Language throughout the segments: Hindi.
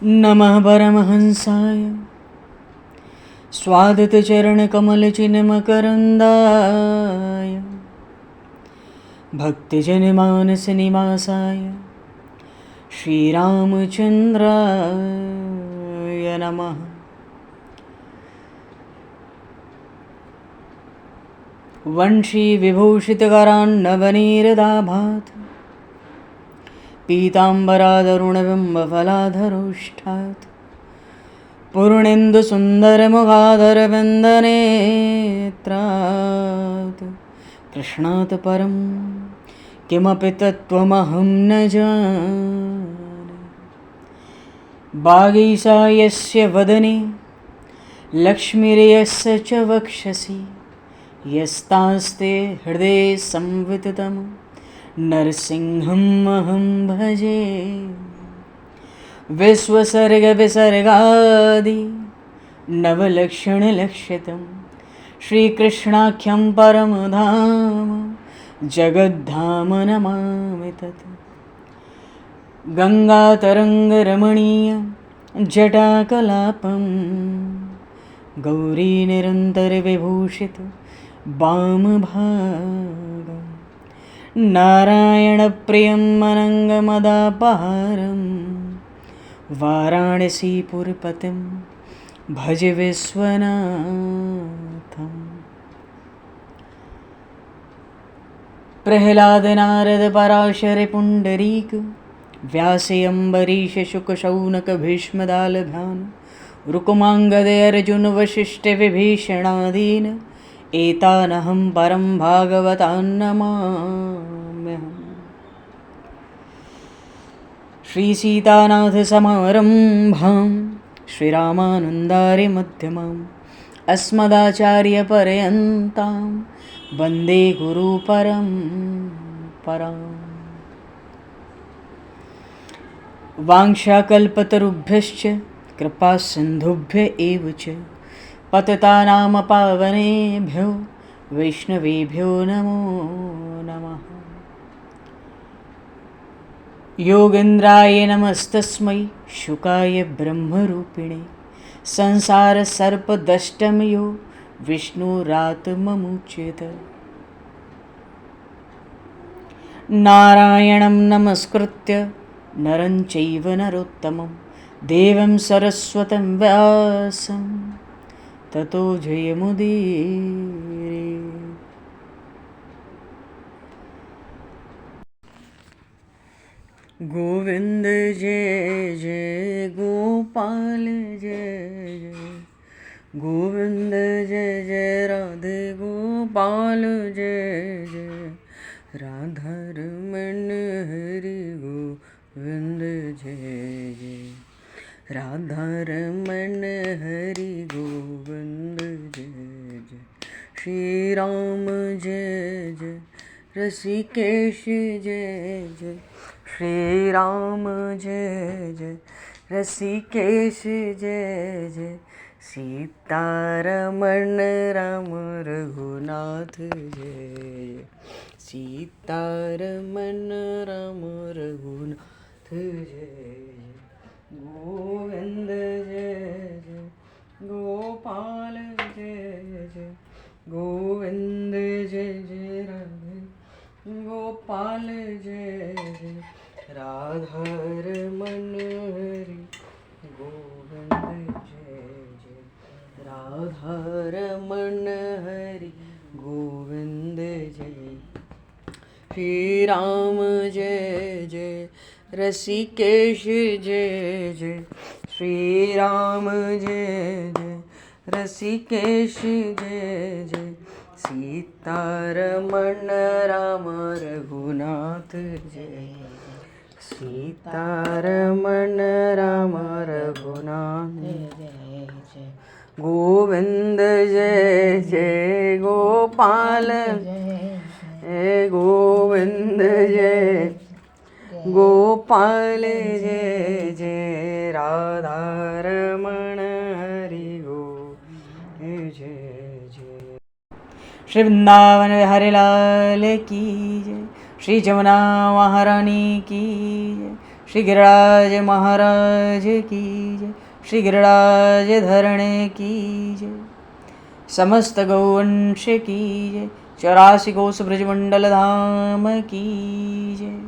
नमः परमहंसाय स्वादतचरणकमलचिन्मकरन्दाय भक्तिजनमानसनिवासाय श्रीरामचन्द्राय नमः। वंशीविभूषितकरान्नवनीरदाभात् पीताम्बरादरुणबिम्बफलाधरोष्ठात् पूर्णेन्दुसुन्दरमुखादरविन्दनेत्रात् कृष्णात् परं किमपि तत्त्वमहं न जाने। वागीशा यस्य वदने लक्ष्मीर्यस्य च वक्षसि यस्तास्ते हृदये संविततं नरसिंहम् अहं भजे। विश्वसर्गविसर्गादि नवलक्षणलक्षितं श्रीकृष्णाख्यं परमधाम जगद्धाम नमामि तत्। गङ्गातरङ्गरमणीयं जटाकलापं गौरीनिरन्तरविभूषितं वामभागं नारायणप्रियं अनङ्गमदापहारं वाराणसीपुरपतिं भज विश्वनाथम्। प्रह्लादनारदपराशरपुण्डरीक व्यासेऽम्बरीशशुकशौनकभीष्मदालभान् रुक्माङ्गदेऽर्जुनवसिष्ठविभीषणादीन् एतानहं परं भागवतान् नमाम्यहम्। श्रीसीतानाथसमारम्भां श्रीरामानन्दार्यमध्यमाम् अस्मदाचार्यपर्यन्तां वन्दे गुरुपरम्पराम्। वाञ्छाकल्पतरुभ्यश्च कृपासिन्धुभ्य एव च पतितानां पावनेभ्यो वैष्णवेभ्यो नमो नमः। योगेन्द्राय नमस्तस्मै शुकाय ब्रह्मरूपिणे संसारसर्पदष्टमयो विष्णुरात्ममुच्यते। नारायणं नमस्कृत्य नरं चैव नरोत्तमं देवं सरस्वतं व्यासं ततो जयमुदीरये। गोविंद जय जय गोपाल जय जय गोविंद जय जय राधे गोपाल जय जय राधा रमण हरि गोविंद जय जय राधा रमण हरि गोविंद जय जय श्री राम जय जय ऋषिकेश जय जय श्री राम जय जय ऋषिकेश जय जय सीतारमण राम रघुनाथ जय सीतारमण राम रघुनाथ जय गोविंद जय जय गोपाल जय जय गोविंद जय जय राधे गोपाल जय जय राधा रमण हरि गोविंद जय जय राधा रमण हरि गोविंद जय श्री राम जय जय ऋषिकेश जय जय श्री राम जय जय ऋषिकेश जय जय सीतारमण राम रघुनाथ जय सीतारमण राम रघुनाथ जय जय गोविंद जय जय गोपाल जय गोविंद जय गोपाल जय जय राधा रमण हरि गोविंद जय जय श्री वृंदावन बिहारी लाल की जय श्री जमुना महारानी की जय श्री गिरिराज महाराज की जय, श्री गिरिराज धरणे की जय, समस्त गौवंश की जय, 84 कोस ब्रजमंडल धाम की जय,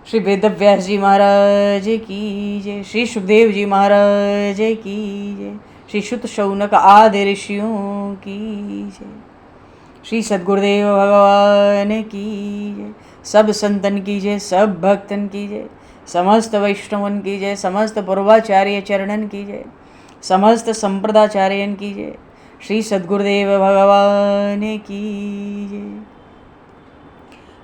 श्री वेदव्यास जी महाराज की जय, श्री सुखदेव जी महाराज की जय, श्री शुत शौनक आदि ऋषियों की जय, श्री सद्गुरुदेव भगवान की जय, सब संतन की जय, सब भक्तन की जय, समस्त वैष्णवन की जय, समस्त पूर्वाचार्य चरणन की जय, समस्त संप्रदाचार्यन की जय, श्री सद्गुरुदेव भगवान की जय।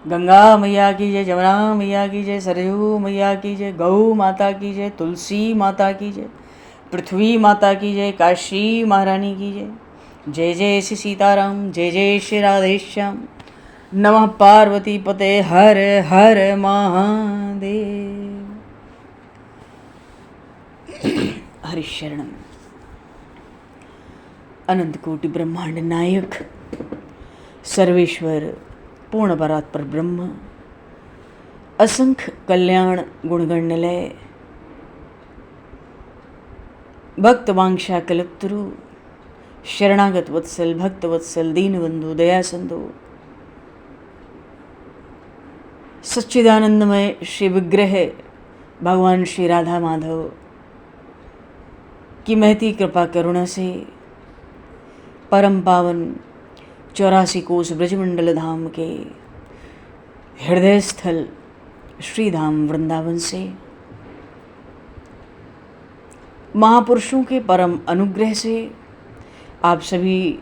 गंगा मैया की जय, जमुना मैया की जय, सरयू मैया की जय, गौ माता की जय, तुलसी माता की जय, पृथ्वी माता की जय, काशी महारानी की जय। जय जय श्री सीताराम, जय जय श्री राधेश्याम। नमः पार्वती पते हर हर महादेव। हरिशरणम। अनंत कोटि ब्रह्मांड नायक सर्वेश्वर पूर्ण परात्पर ब्रह्म, असंख्य कल्याण गुणगणलय, भक्त वांछा कल्पतरु, शरणागत वत्सल, भक्त वत्सल, दीनबंधु, दया सिंधु, सच्चिदानंदमय श्री विग्रह भगवान श्री राधा माधव की महती कृपा करुणा से परम पावन 84 कोस ब्रजमंडल धाम के हृदय स्थल श्री धाम वृंदावन से महापुरुषों के परम अनुग्रह से आप सभी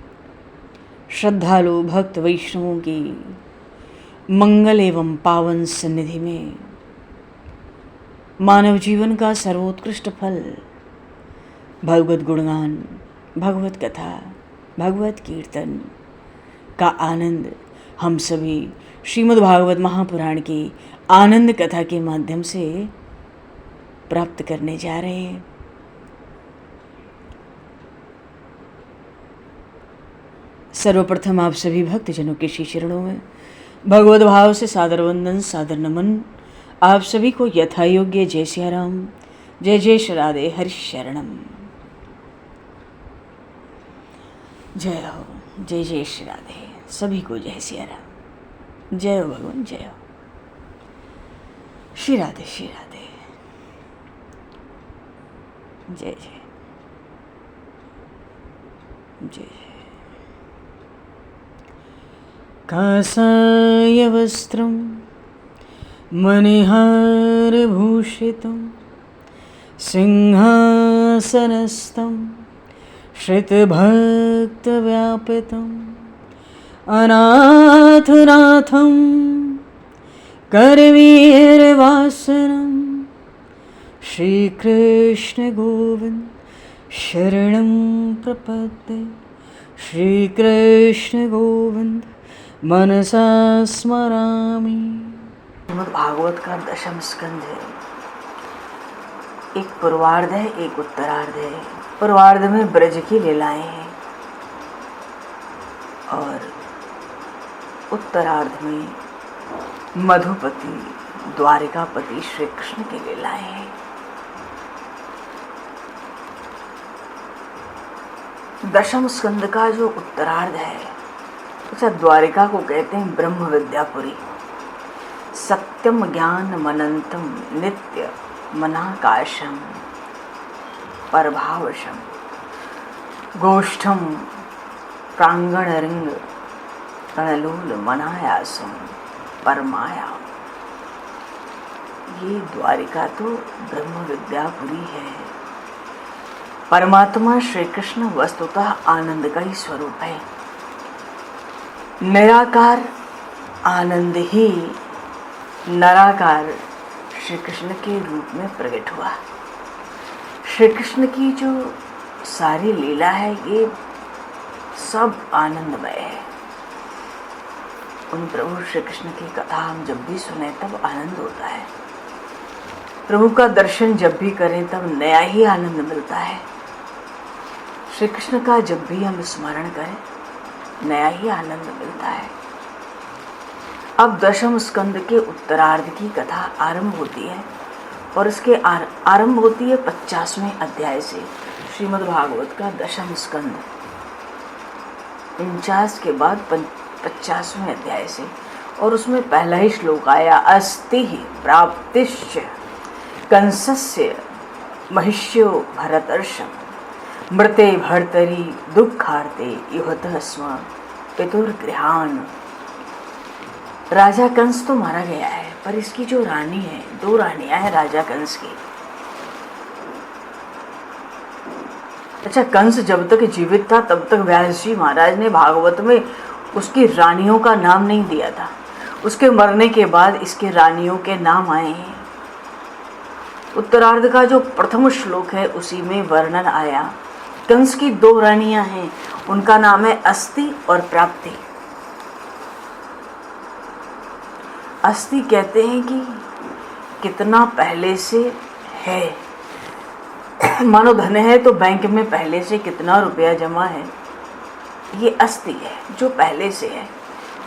श्रद्धालु भक्त वैष्णवों की मंगल एवं पावन सन्निधि में मानव जीवन का सर्वोत्कृष्ट फल भगवत गुणगान, भगवत कथा, भगवत कीर्तन का आनंद हम सभी श्रीमद् भागवत महापुराण की आनंद कथा के माध्यम से प्राप्त करने जा रहे हैं। सर्वप्रथम आप सभी भक्तजनों के श्री चरणों में भगवत भाव से सादर वंदन, सादर नमन। आप सभी को यथा योग्य जय सिया राम, जय जय श्री राधे, हरि शरणम। जय हो, जय जय श्री राधे, सभी को जय सिया राम, जय हो भगवान, जय हो श्री राधे, श्री राधे, जय जय जय जय। कासाय वस्त्रं मणिहारभूषितं सिंहासनस्थं श्रितभक्तव्यापितम् अनाथनाथं करवीरवासनं श्रीकृष्ण गोविंद शरणं प्रपद्ये। श्रीकृष्ण गोविंद मनसा स्मरामि। श्रीमद् भागवत का दशम स्कंध है। एक पूर्वार्ध है, एक उत्तरार्ध है। पूर्वार्ध में ब्रज की लीलाएं हैं और उत्तरार्ध में मधुपति द्वारिकापति श्री कृष्ण की लीलाएं हैं। दशम स्कंद का जो उत्तरार्ध है उसे द्वारिका को कहते हैं ब्रह्म विद्यापुरी। सत्यम ज्ञान मनंतम नित्य मनाकाशम परभावशम गोष्ठम प्रांगण रिंग कणलोल मनायासम परमाया। ये द्वारिका तो ब्रह्म विद्यापुरी है। परमात्मा श्री कृष्ण वस्तुतः आनंद का ही स्वरूप है। निराकार आनंद ही निराकार श्री कृष्ण के रूप में प्रकट हुआ। श्री कृष्ण की जो सारी लीला है ये सब आनंदमय है। उन प्रभु श्री कृष्ण की कथा हम जब भी सुने तब आनंद होता है। प्रभु का दर्शन जब भी करें तब नया ही आनंद मिलता है। श्री कृष्ण का जब भी हम स्मरण करें नया ही आनंद मिलता है। अब दशम स्कंद के उत्तरार्ध की कथा आरंभ होती है और इसके आरंभ होती है 50वें अध्याय से। श्रीमद् भागवत का दशम स्कंद 49 के बाद 50वें अध्याय से, और उसमें पहला ही श्लोक आया, अस्ति प्राप्तिश्च कंसस्य महिष्यो भरतर्षभ मृते भर्तरि दुःखार्ते युहतः स्म पितुर्गृहान्। राजा कंस तो मारा गया है, पर इसकी जो रानी है, 2 रानियां हैं राजा कंस की। अच्छा, कंस जब तक जीवित था तब तक व्यास जी महाराज ने भागवत में उसकी रानियों का नाम नहीं दिया था। उसके मरने के बाद इसके रानियों के नाम आए हैं। उत्तरार्ध का जो प्रथम श्लोक है उसी में वर्णन आया। कंस की 2 रानियां हैं, उनका नाम है अस्ति और प्राप्ति। अस्ति कहते हैं कि कितना पहले से है, मानो धन है तो बैंक में पहले से कितना रुपया जमा है, ये अस्ति है जो पहले से है।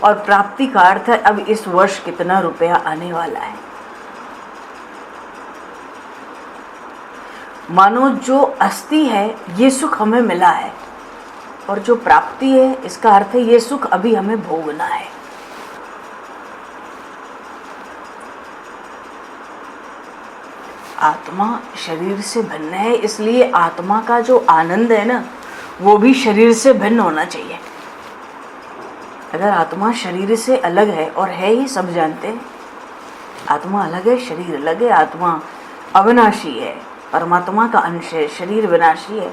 और प्राप्ति का अर्थ है अब इस वर्ष कितना रुपया आने वाला है। मानो जो अस्ति है ये सुख हमें मिला है, और जो प्राप्ति है इसका अर्थ है ये सुख अभी हमें भोगना है। आत्मा शरीर से भिन्न है, इसलिए आत्मा का जो आनंद है ना वो भी शरीर से भिन्न होना चाहिए। अगर आत्मा शरीर से अलग है, और है ही, सब जानते हैं आत्मा अलग है शरीर अलग है, आत्मा अविनाशी है, परमात्मा का अंश है, शरीर विनाशी है।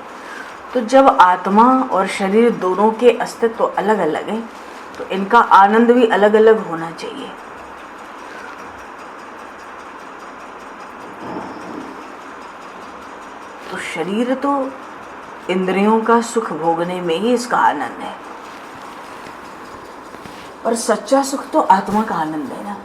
तो जब आत्मा और शरीर दोनों के अस्तित्व अलग अलग हैं तो इनका आनंद भी अलग अलग होना चाहिए। तो शरीर तो इंद्रियों का सुख भोगने में ही इसका आनंद है, और सच्चा सुख तो आत्मा का आनंद है ना।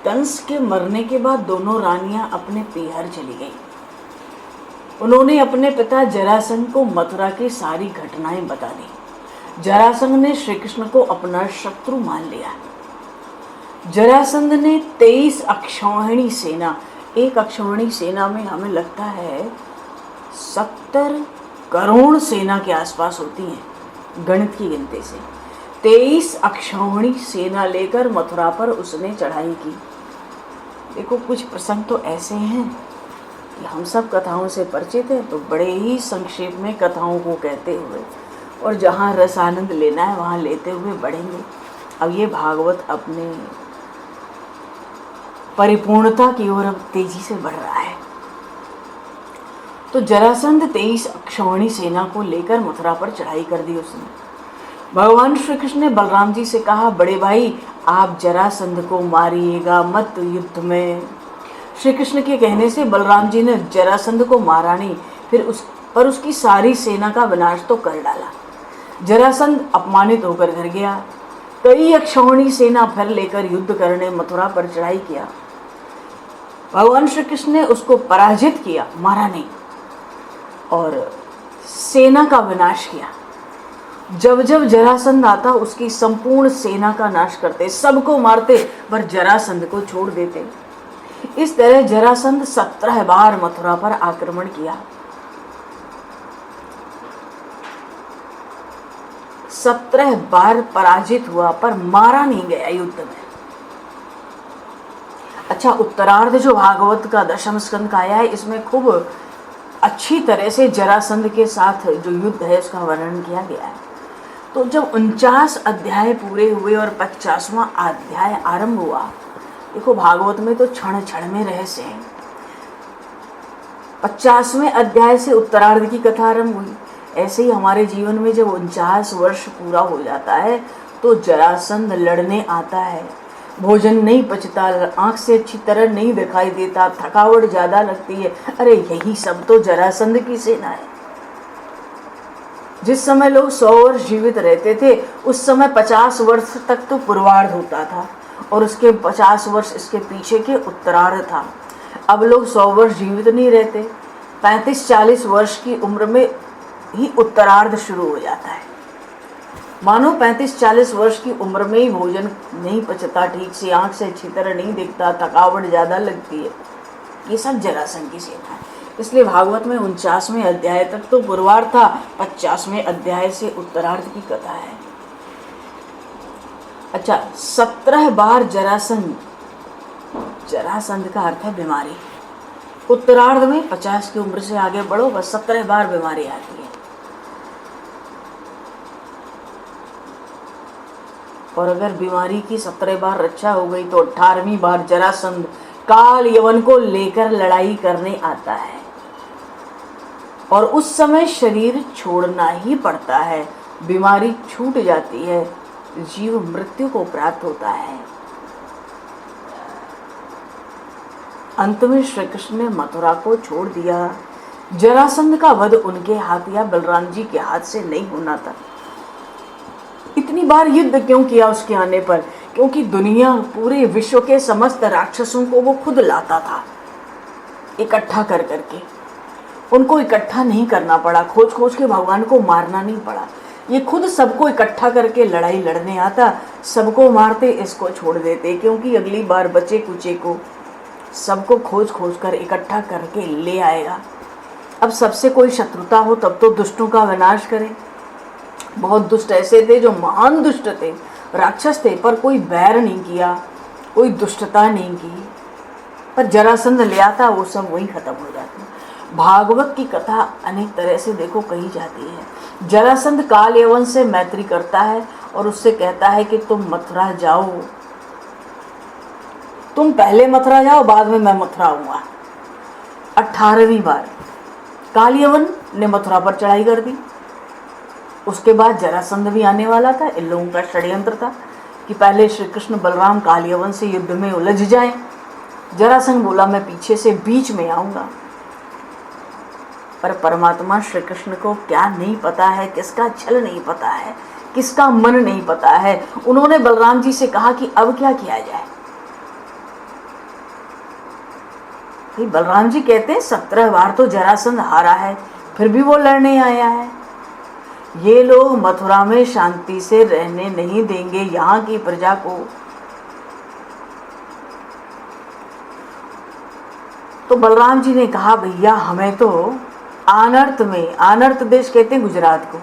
कंस के मरने के बाद दोनों रानियां अपने पीहर चली गई। उन्होंने अपने पिता जरासंध को मथुरा की सारी घटनाएं बता दी। जरासंध ने श्री कृष्ण को अपना शत्रु मान लिया। जरासंध ने 23 अक्षौहिणी सेना, एक अक्षौहिणी सेना में हमें लगता है 70 करोड़ सेना के आसपास होती हैं गणित की गिनती से। 23 अक्षौहिणी सेना लेकर मथुरा पर उसने चढ़ाई की। देखो, कुछ प्रसंग तो ऐसे हैं कि हम सब कथाओं से परिचित हैं, तो बड़े ही संक्षेप में कथाओं को कहते हुए और जहाँ रस आनंद लेना है वहाँ लेते हुए बढ़ेंगे। अब ये भागवत अपने परिपूर्णता की ओर अब तेजी से बढ़ रहा है। तो जरासंध 23 अक्षौहिणी सेना को लेकर मथुरा पर चढ़ाई कर दी उसने। भगवान श्री कृष्ण ने बलराम जी से कहा, बड़े भाई आप जरासंध को मारिएगा मत युद्ध में। श्री कृष्ण के कहने से बलराम जी ने जरासंध को मारा नहीं, फिर उसकी सारी सेना का विनाश तो कर डाला। जरासंध अपमानित होकर घर गया। कई अक्षौहिणी सेना फिर लेकर युद्ध करने मथुरा पर चढ़ाई किया। भगवान श्री कृष्ण ने उसको पराजित किया, मारा नहीं, और सेना का विनाश किया। जब जब जरासंध आता उसकी संपूर्ण सेना का नाश करते, सबको मारते, पर जरासंध को छोड़ देते। इस तरह जरासंध 17 बार मथुरा पर आक्रमण किया। 17 बार पराजित हुआ, पर मारा नहीं गया युद्ध में। अच्छा, उत्तरार्ध जो भागवत का दशम स्कंद का आया है, इसमें खूब अच्छी तरह से जरासंध के साथ जो युद्ध है उसका वर्णन किया गया है। तो जब 49 अध्याय पूरे हुए और 50वां अध्याय आरंभ हुआ, देखो भागवत में तो क्षण क्षण में रहस्य है। 50वें अध्याय से उत्तरार्ध की कथा आरंभ हुई। ऐसे ही हमारे जीवन में जब 49 वर्ष पूरा हो जाता है तो जरासंध लड़ने आता है। भोजन नहीं पचता, आंख से अच्छी तरह नहीं दिखाई देता, थकावट ज़्यादा लगती है। अरे यही सब तो जरासंध की सेना है। जिस समय लोग 100 वर्ष जीवित रहते थे उस समय 50 वर्ष तक तो पूर्वार्ध होता था, और उसके 50 वर्ष इसके पीछे के उत्तरार्ध था। अब लोग 100 वर्ष जीवित नहीं रहते, 35-40 वर्ष की उम्र में ही उत्तरार्ध शुरू हो जाता है। मानो 35-40 वर्ष की उम्र में ही भोजन नहीं पचता ठीक से, आंख से अच्छी तरह नहीं दिखता, थकावट ज़्यादा लगती है। ये सब जरासंध की सेना है। इसलिए भागवत में 49वें अध्याय तक तो गुरुवार था, 50वें अध्याय से उत्तरार्ध की कथा है। अच्छा, 17 बार जरासंध, जरासंध का अर्थ है बीमारी। उत्तरार्ध में 50 की उम्र से आगे बढ़ो, बस 17 बार बीमारी आती है। और अगर बीमारी की 17 बार रक्षा हो गई तो 18वीं बार जरासंध काल यवन को लेकर लड़ाई करने आता है और उस समय शरीर छोड़ना ही पड़ता है, बीमारी छूट जाती है, जीव मृत्यु को प्राप्त होता है। अंत में श्री कृष्ण ने मथुरा को छोड़ दिया। जरासंध का वध उनके हाथ या बलराम जी के हाथ से नहीं होना था। इतनी बार युद्ध क्यों किया उसके आने पर? क्योंकि दुनिया, पूरे विश्व के समस्त राक्षसों को वो खुद लाता था इकट्ठा कर करके। उनको इकट्ठा नहीं करना पड़ा, खोज खोज के भगवान को मारना नहीं पड़ा। ये खुद सबको इकट्ठा करके लड़ाई लड़ने आता, सबको मारते, इसको छोड़ देते, क्योंकि अगली बार बचे कुचे को सबको खोज खोज कर इकट्ठा करके ले आएगा। अब सबसे कोई शत्रुता हो तब तो दुष्टों का विनाश करे। बहुत दुष्ट ऐसे थे जो महान दुष्ट थे, राक्षस थे, पर कोई बैर नहीं किया, कोई दुष्टता नहीं की, पर जरासंध ले आता, वो सब वही खत्म हो जाते। भागवत की कथा अनेक तरह से देखो कही जाती है। जरासंध काल यवन से मैत्री करता है और उससे कहता है कि तुम मथुरा जाओ, तुम पहले मथुरा जाओ, बाद में मैं मथुरा आऊंगा। 18वीं बार काल यवन ने मथुरा पर चढ़ाई कर दी। उसके बाद जरासंध भी आने वाला था। इन लोगों का षड्यंत्र था कि पहले श्री कृष्ण बलराम काल यवन से युद्ध में उलझ जाएं। जरासंध बोला मैं पीछे से बीच में आऊंगा, पर परमात्मा श्री कृष्ण को क्या नहीं पता है, किसका छल नहीं पता है, किसका मन नहीं पता है। उन्होंने बलराम जी से कहा कि अब क्या किया जाए। बलराम जी कहते हैं 17 बार तो जरासंध हारा है, फिर भी वो लड़ने आया है। ये लोग मथुरा में शांति से रहने नहीं देंगे यहाँ की प्रजा को। तो बलराम जी ने कहा भैया हमें तो आनर्त में, आनर्त देश कहते हैं गुजरात को,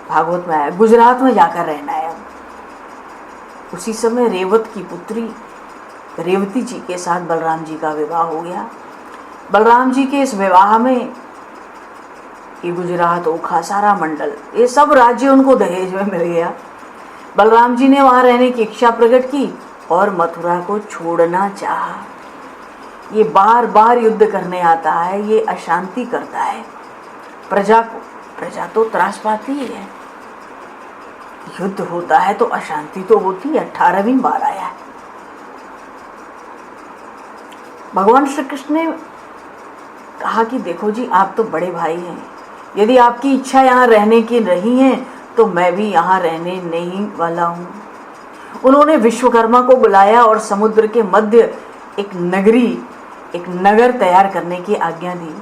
भागवत में आया, गुजरात में जाकर रहना है। उसी समय रेवत की पुत्री रेवती जी के साथ बलराम जी का विवाह हो गया। बलराम जी के इस विवाह में ये गुजरात, ओखा, सारा मंडल, ये सब राज्य उनको दहेज में मिल गया। बलराम जी ने वहाँ रहने की इच्छा प्रकट की और मथुरा को छोड़ना चाहा। ये बार बार युद्ध करने आता है, ये अशांति करता है प्रजा को। प्रजा तो त्रास पाती है, युद्ध होता है तो अशांति तो होती है। 18वीं बार आया है। भगवान श्री कृष्ण ने कहा कि देखो जी आप तो बड़े भाई हैं, यदि आपकी इच्छा यहाँ रहने की रही है तो मैं भी यहाँ रहने नहीं वाला हूँ। उन्होंने विश्वकर्मा को बुलाया और समुद्र के मध्य एक नगरी, एक नगर तैयार करने की आज्ञा दी।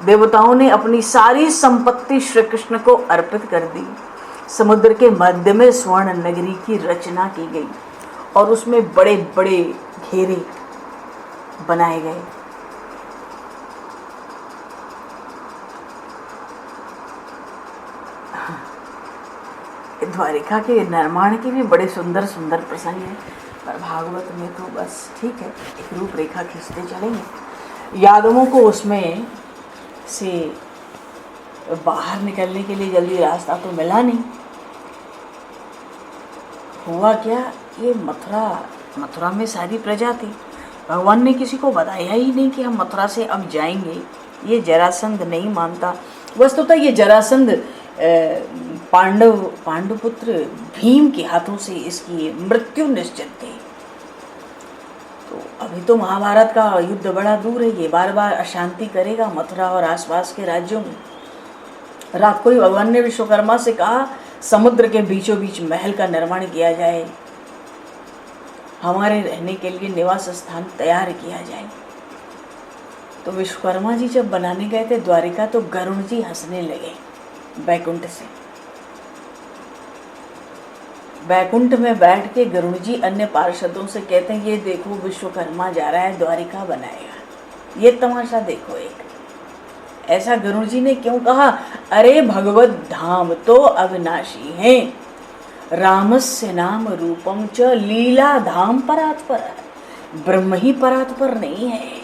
देवताओं ने अपनी सारी संपत्ति श्री कृष्ण को अर्पित कर दी। समुद्र के मध्य में स्वर्ण नगरी की रचना की गई और उसमें बड़े बड़े घेरे बनाए गए। द्वारिका के निर्माण के भी बड़े सुंदर सुंदर प्रसंग हैं, पर भागवत में तो बस ठीक है, एक रूपरेखा खींचते चलेंगे। यादवों को उसमें से बाहर निकलने के लिए जल्दी रास्ता तो मिला नहीं। हुआ क्या, ये मथुरा में सारी प्रजा थी। भगवान ने किसी को बताया ही नहीं कि हम मथुरा से अब जाएंगे। ये जरासंध नहीं मानता। वस्तुतः ये जरासंध पांडुपुत्र भीम के हाथों से इसकी मृत्यु निश्चित थी। तो अभी तो महाभारत का युद्ध बड़ा दूर है, ये बार बार अशांति करेगा मथुरा और आसपास के राज्यों में। रात को ही भगवान ने विश्वकर्मा से कहा समुद्र के बीचों बीच महल का निर्माण किया जाए, हमारे रहने के लिए निवास स्थान तैयार किया जाए। तो विश्वकर्मा जी जब बनाने गए थे द्वारिका तो गरुण जी हंसने लगे बैकुंठ से। बैकुंठ में बैठ के गरुड़ जी अन्य पार्षदों से कहते हैं, ये देखो विश्वकर्मा जा रहा है द्वारिका बनाएगा, ये तमाशा देखो एक। ऐसा गरुड़ जी ने क्यों कहा? अरे भगवत धाम तो अविनाशी है, रामस्य नाम रूपम च लीला धाम परात्पर, ब्रह्म ही परात्पर नहीं है,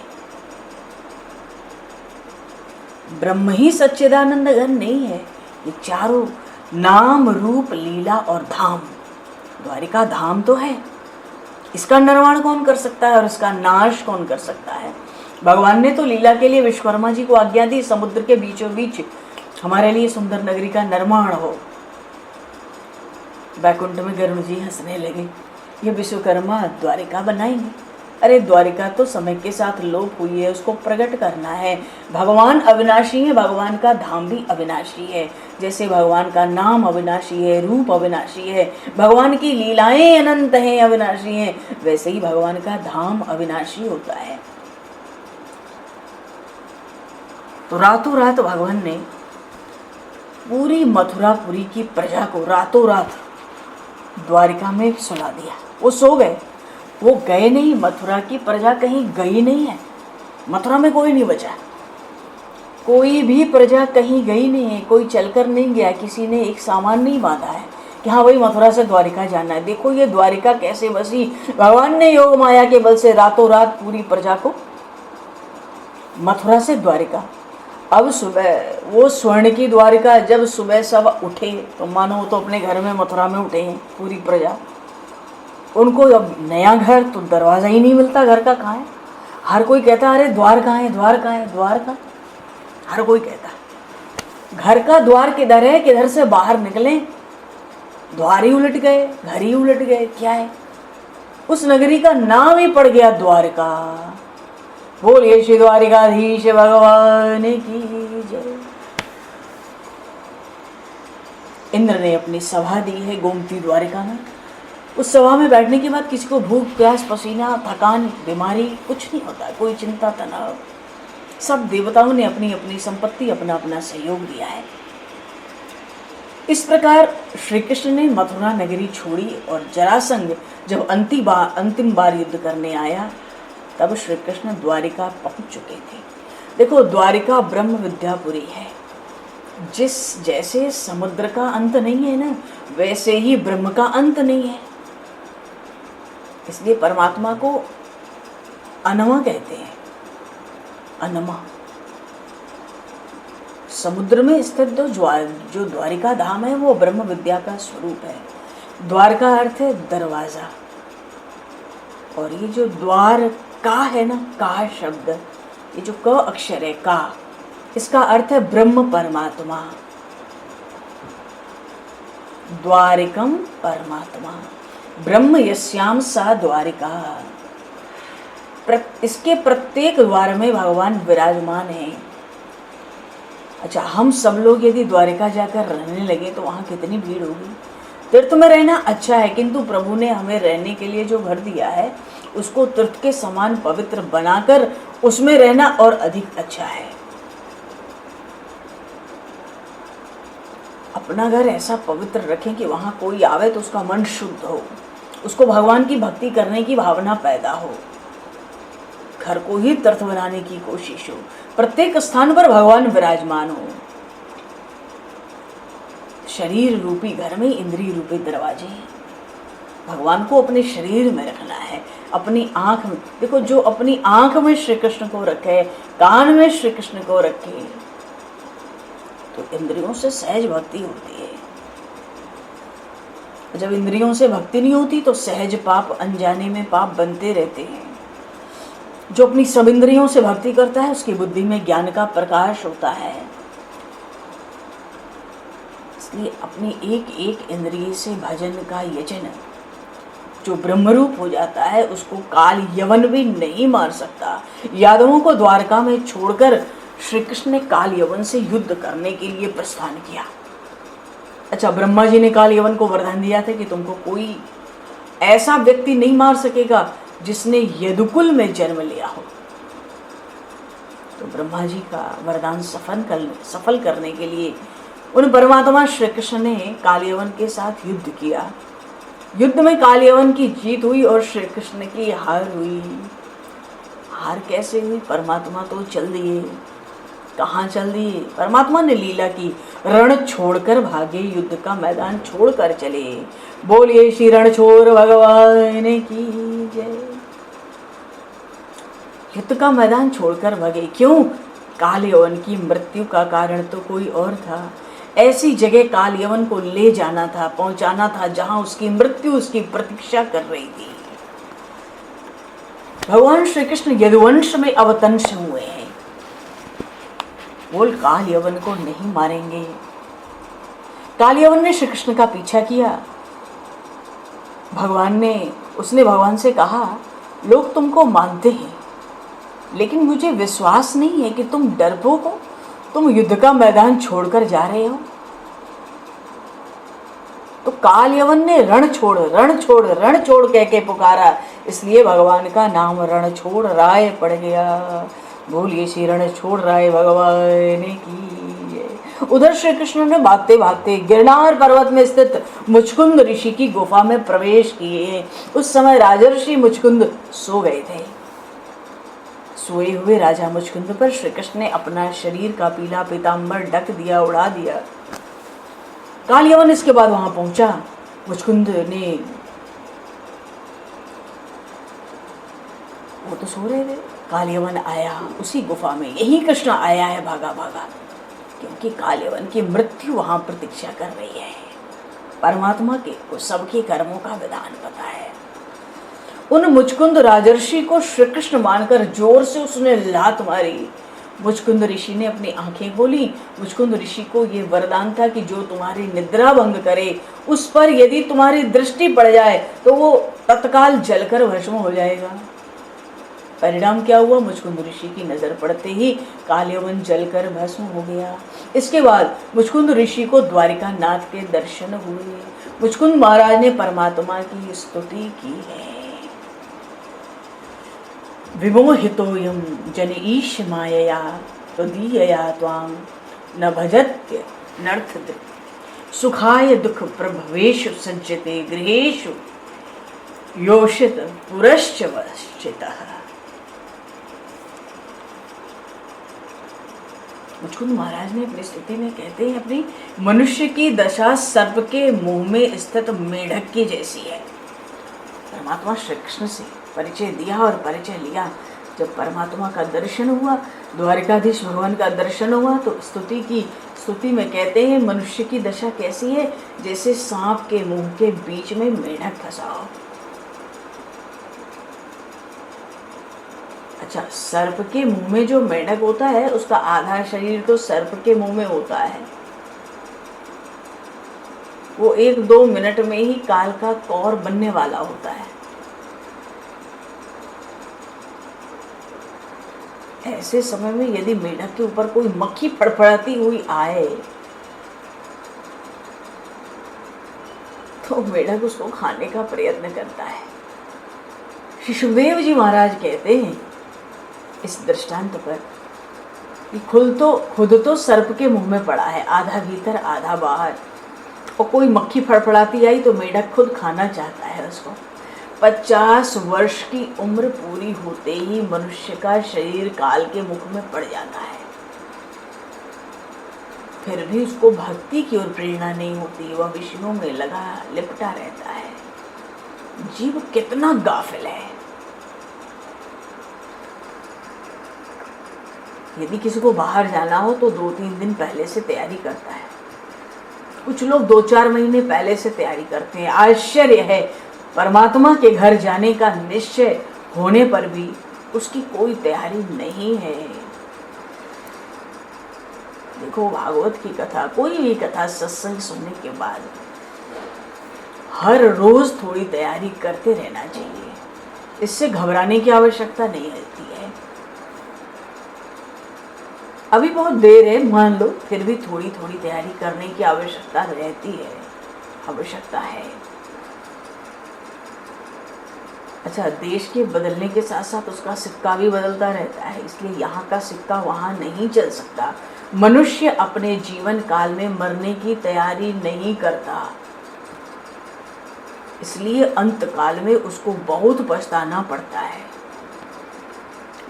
ब्रह्म ही सच्चिदानंद घन नहीं है। ये चारों नाम रूप लीला और धाम, द्वारिका धाम तो है, इसका निर्माण कौन कर सकता है और इसका नाश कौन कर सकता है? भगवान ने तो लीला के लिए विश्वकर्मा जी को आज्ञा दी, समुद्र के बीचों बीच हमारे लिए सुंदर नगरी का निर्माण हो। बैकुंठ में गरुड़ जी हंसने लगे, ये विश्वकर्मा द्वारिका बनाएंगे? अरे द्वारिका तो समय के साथ लोप हुई है, उसको प्रकट करना है। भगवान अविनाशी है, भगवान का धाम भी अविनाशी है। जैसे भगवान का नाम अविनाशी है, रूप अविनाशी है, भगवान की लीलाएं अनंत हैं, अविनाशी हैं, वैसे ही भगवान का धाम अविनाशी होता है। तो रातों रात भगवान ने पूरी मथुरापुरी की प्रजा को रातों रात द्वारिका में सुला दिया। वो सो गए, वो गए नहीं, मथुरा की प्रजा कहीं गई नहीं है, मथुरा में कोई नहीं बचा, कोई भी प्रजा कहीं गई नहीं है, कोई चलकर नहीं गया, किसी ने एक सामान नहीं बांधा है कि हाँ भाई मथुरा से द्वारिका जाना है। देखो ये द्वारिका कैसे बसी, भगवान ने योग माया के बल से रातों रात पूरी प्रजा को मथुरा से द्वारिका। अब सुबह वो स्वर्ण की द्वारिका, जब सुबह सब उठे तो मानो तो अपने घर में मथुरा में उठे हैं पूरी प्रजा। उनको अब नया घर तो दरवाज़ा ही नहीं मिलता, घर का कहाँ है? हर कोई कहता अरे द्वार कहाँ है, द्वार कहाँ है, द्वार कहाँ? हर कोई कहता घर का द्वार किधर है, किधर से बाहर निकले, द्वार ही उलट गए, घर ही उलट गए, क्या है? उस नगरी का नाम ही पड़ गया द्वारका। बोलिए श्री द्वारिकाधीश भगवान की जय। इंद्र ने अपनी सभा दी है गोमती द्वारिका में। उस सभा में बैठने के बाद किसी को भूख प्यास पसीना थकान बीमारी कुछ नहीं होता, कोई चिंता तनाव। सब देवताओं ने अपनी अपनी संपत्ति अपना अपना सहयोग दिया है। इस प्रकार श्री कृष्ण ने मथुरा नगरी छोड़ी और जरासंध जब अंतिम बार युद्ध करने आया तब श्री कृष्ण द्वारिका पहुंच चुके थे। देखो द्वारिका ब्रह्म विद्यापुरी है। जैसे समुद्र का अंत नहीं है ना, वैसे ही ब्रह्म का अंत नहीं है। इसलिए परमात्मा को अनमा कहते हैं, अनमा। समुद्र में स्थित जो द्वारिका धाम है वो ब्रह्म विद्या का स्वरूप है। द्वार का अर्थ है दरवाजा, और ये जो द्वार का है ना, का शब्द, ये जो क अक्षर है का, इसका अर्थ है ब्रह्म परमात्मा। द्वारिकम परमात्मा, ब्रह्म यस्याम सा द्वारिका। इसके प्रत्येक द्वार में भगवान विराजमान है। अच्छा, हम सब लोग यदि द्वारिका जाकर रहने लगे तो वहाँ कितनी भीड़ होगी। तीर्थ में रहना अच्छा है, किंतु प्रभु ने हमें रहने के लिए जो घर दिया है उसको तीर्थ के समान पवित्र बनाकर उसमें रहना और अधिक अच्छा है। अपना घर ऐसा पवित्र रखें कि वहाँ कोई आवे तो उसका मन शुद्ध हो, उसको भगवान की भक्ति करने की भावना पैदा हो, घर को ही तीर्थ बनाने की कोशिश हो, प्रत्येक स्थान पर भगवान विराजमान हो। शरीर रूपी घर में इंद्रिय रूपी दरवाजे हैं। भगवान को अपने शरीर में रखना है, अपनी आंख में। देखो, जो अपनी आंख में श्री कृष्ण को रखे, कान में श्री कृष्ण को रखे, तो इंद्रियों से सहज भक्ति होती है। जब इंद्रियों से भक्ति नहीं होती तो सहज पाप, अनजाने में पाप बनते रहते हैं। जो अपनी सब इंद्रियों से भक्ति करता है उसकी बुद्धि में ज्ञान का प्रकाश होता है। इसलिए अपनी एक एक इंद्रिय से भजन का यजन जो ब्रह्मरूप हो जाता है उसको काल यवन भी नहीं मार सकता। यादवों को द्वारका में छोड़कर श्री कृष्ण ने काल यवन से युद्ध करने के लिए प्रस्थान किया। अच्छा, ब्रह्मा जी ने काल यवन को वरदान दिया था कि तुमको कोई ऐसा व्यक्ति नहीं मार सकेगा जिसने यदुकुल में जन्म लिया हो। तो ब्रह्मा जी का वरदान सफल करने के लिए उन परमात्मा श्री कृष्ण ने काल यवन के साथ युद्ध किया युद्ध में काल यवन की जीत हुई और श्री कृष्ण की हार हुई। हार कैसे हुई? परमात्मा तो चल दिए। कहाँ चल दिए? परमात्मा ने लीला की, रण छोड़कर भागे, युद्ध का मैदान छोड़कर चले। बोलिए श्री रणछोड़ भगवान की जय। युद्ध का मैदान छोड़कर भागे, क्यों? काल यवन की मृत्यु का कारण तो कोई और था। ऐसी जगह काल यवन को ले जाना था, पहुंचाना था जहां उसकी मृत्यु उसकी प्रतीक्षा कर रही थी। भगवान श्री कृष्ण यदुवंश में अवतंस हुए हैं। बोल काल यवन को नहीं मारेंगे। काल यवन ने श्री कृष्ण का पीछा किया। उसने भगवान से कहा, लोग तुमको मानते हैं लेकिन मुझे विश्वास नहीं है कि तुम डरपोक हो। तुम युद्ध का मैदान छोड़कर जा रहे हो। तो काल यवन ने रण छोड़ कह के पुकारा, इसलिए भगवान का नाम रणछोड़ राय पड़ गया। बोलिए श्री रणछोड़ राय भगवान की। उधर श्री कृष्ण ने भागते भागते गिरनार पर्वत में स्थित मुचकुंद ऋषि की गुफा में प्रवेश किए। उस समय राजर्षि मुचकुंद सो गए थे। सोए हुए राजा मुचकुंद पर श्री कृष्ण ने अपना शरीर का पीला पीताम्बर ढक दिया, उड़ा दिया। काल यवन इसके बाद वहां पहुंचा। मुचकुंद ने, वो तो सो रहे थे, काल यवन आया उसी गुफा में। यही कृष्ण आया है भागा भागा, क्योंकि काल यवन की मृत्यु वहां प्रतीक्षा कर रही है। परमात्मा के को सबके कर्मों का विधान पता है। उन मुचकुंद राजर्षि को श्री कृष्ण मानकर जोर से उसने लात मारी। मुचकुंद ऋषि ने अपनी आंखें खोली। मुचकुंद ऋषि को यह वरदान था कि जो तुम्हारी निद्रा भंग करे, उस पर यदि तुम्हारी दृष्टि पड़ जाए तो वो तत्काल जलकर भस्म हो जाएगा। परिणाम क्या हुआ? मुचकुंद ऋषि की नजर पड़ते ही काल यवन जलकर भस्म हो गया। इसके बाद मुचकुंद ऋषि को द्वारिका नाथ के दर्शन हुए। मुचकुंद महाराज ने परमात्मा की स्तुति की है। विमोहितोऽयं जन ईश मायया त्वदीयया त्वां न भजत्य नर्थदृक् सुखाय दुख प्रभवेषु सज्जते गृहेषु योषित पुरश्च वश्चितः। मुचकुंद महाराज ने अपनी स्तुति में कहते हैं, अपनी मनुष्य की दशा सर्प के मुंह में स्थित मेढक की जैसी है। परमात्मा श्री कृष्ण से परिचय दिया और परिचय लिया। जब परमात्मा का दर्शन हुआ, द्वारिकाधीश भगवान का दर्शन हुआ, तो स्तुति में कहते हैं मनुष्य की दशा कैसी है? जैसे सांप के मुंह के बीच में मेढक फंसा हो। अच्छा, सर्प के मुंह में जो मेढक होता है उसका आधा शरीर तो सर्प के मुंह में होता है। वो 1-2 मिनट में ही काल का कौर बनने वाला होता है। ऐसे समय में यदि मेढक के ऊपर कोई मक्खी फड़फड़ाती हुई आए तो मेढक उसको खाने का प्रयत्न करता है। श्री सुखदेव जी महाराज कहते हैं इस दृष्टांत पर कि खुद तो सर्प के मुंह में पड़ा है, आधा भीतर आधा बाहर, और कोई मक्खी फड़फड़ाती आई तो मेढक खुद खाना चाहता है उसको। 50 वर्ष की उम्र पूरी होते ही मनुष्य का शरीर काल के मुख में पड़ जाता है, फिर भी उसको भक्ति की ओर प्रेरणा नहीं होती। वह विषयों में लगा लिपटा रहता है। जीव कितना गाफिल है। यदि किसी को बाहर जाना हो तो 2-3 दिन पहले से तैयारी करता है। कुछ लोग 2-4 महीने पहले से तैयारी करते हैं। आश्चर्य है, परमात्मा के घर जाने का निश्चय होने पर भी उसकी कोई तैयारी नहीं है। देखो, भागवत की कथा, कोई भी कथा सत्संग सुनने के बाद हर रोज थोड़ी तैयारी करते रहना चाहिए। इससे घबराने की आवश्यकता नहीं रहती है। अभी बहुत देर है मान लो, फिर भी थोड़ी थोड़ी तैयारी करने की आवश्यकता रहती है, आवश्यकता है। अच्छा, देश के बदलने के साथ साथ उसका सिक्का भी बदलता रहता है, इसलिए यहाँ का सिक्का वहाँ नहीं चल सकता। मनुष्य अपने जीवन काल में मरने की तैयारी नहीं करता। इसलिए अंत काल में उसको बहुत पछताना पड़ता है।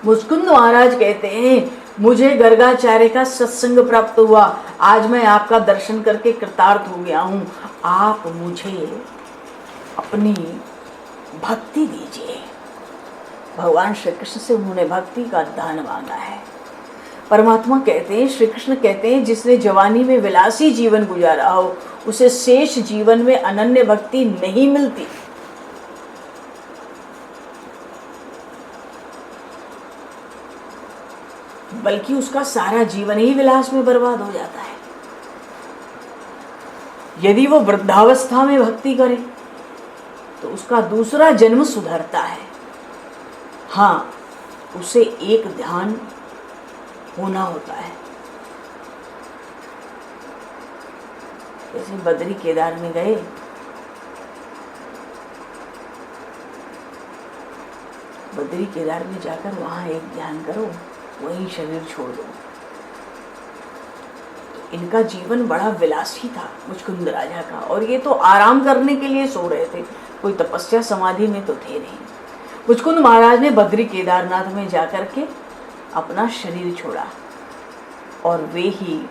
मुचकुंद महाराज कहते हैं, मुझे गर्गाचार्य का सत्संग प्राप्त हुआ, आज मैं आपका दर्शन करके कृतार्थ हो गया हूँ, आप मुझे अपनी भक्ति दीजिए। भगवान श्री कृष्ण से उन्होंने भक्ति का दान मांगा है। परमात्मा कहते हैं, श्री कृष्ण कहते हैं, जिसने जवानी में विलासी जीवन गुजारा हो उसे शेष जीवन में अनन्य भक्ति नहीं मिलती। बल्कि उसका सारा जीवन ही विलास में बर्बाद हो जाता है। यदि वो वृद्धावस्था में भक्ति करे तो उसका दूसरा जन्म सुधरता है। हाँ, उसे एक ध्यान होना होता है। जैसे बद्री केदार में गए, बद्री केदार में जाकर वहां एक ध्यान करो, वहीं शरीर छोड़ दो। तो इनका जीवन बड़ा विलासी था मुचकुंद राजा का, और ये तो आराम करने के लिए सो रहे थे, कोई तपस्या समाधि में तो थे नहीं। मुचकुंद महाराज ने बद्री केदारनाथ में जाकर के अपना शरीर छोड़ा, और वे ही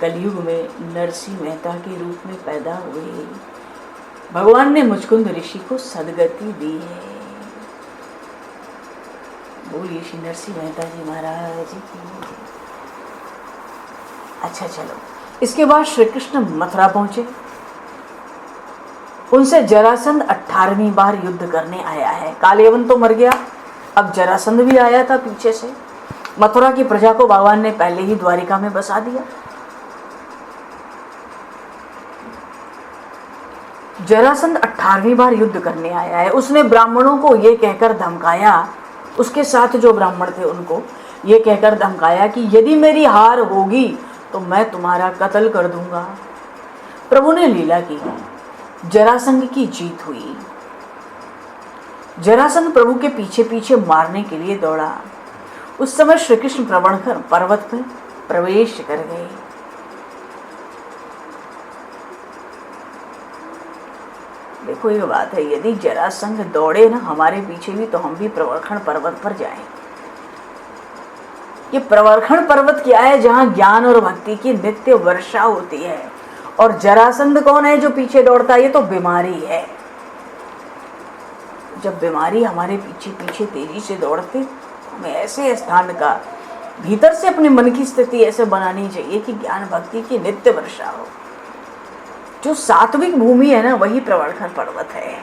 कलयुग में नरसिंह मेहता के रूप में पैदा हुए। भगवान ने मुचकुंद ऋषि को सदगति दी है। बोलिए श्री नरसिंह मेहता जी महाराज की। अच्छा चलो, इसके बाद श्री कृष्ण मथुरा पहुंचे। उनसे जरासंध 18वीं बार युद्ध करने आया है। कालयवन तो मर गया, अब जरासंध भी आया था पीछे से। मथुरा की प्रजा को भगवान ने पहले ही द्वारिका में बसा दिया। जरासंध 18वीं बार युद्ध करने आया है। उसने ब्राह्मणों को यह कहकर धमकाया, उसके साथ जो ब्राह्मण थे उनको ये कहकर धमकाया कि यदि मेरी हार होगी तो मैं तुम्हारा कत्ल कर दूंगा। प्रभु ने लीला की, जरासंध की जीत हुई। जरासंध प्रभु के पीछे पीछे मारने के लिए दौड़ा। उस समय श्री कृष्ण प्रवणकर पर्वत में प्रवेश कर गए। देखो ये बात है, यदि जरासंध दौड़े ना हमारे पीछे भी, तो हम भी प्रवरखण पर्वत पर जाएं। ये प्रवरखण पर्वत क्या है? जहां ज्ञान और भक्ति की नित्य वर्षा होती है। और जरासंध कौन है जो पीछे दौड़ता है? ये तो बीमारी है। जब बीमारी हमारे पीछे पीछे तेजी से दौड़ती, हमें ऐसे स्थान का भीतर से अपने मन की स्थिति ऐसे बनानी चाहिए कि ज्ञान भक्ति की नित्य वर्षा हो। जो सात्विक भूमि है ना, वही प्रवरखण पर्वत है।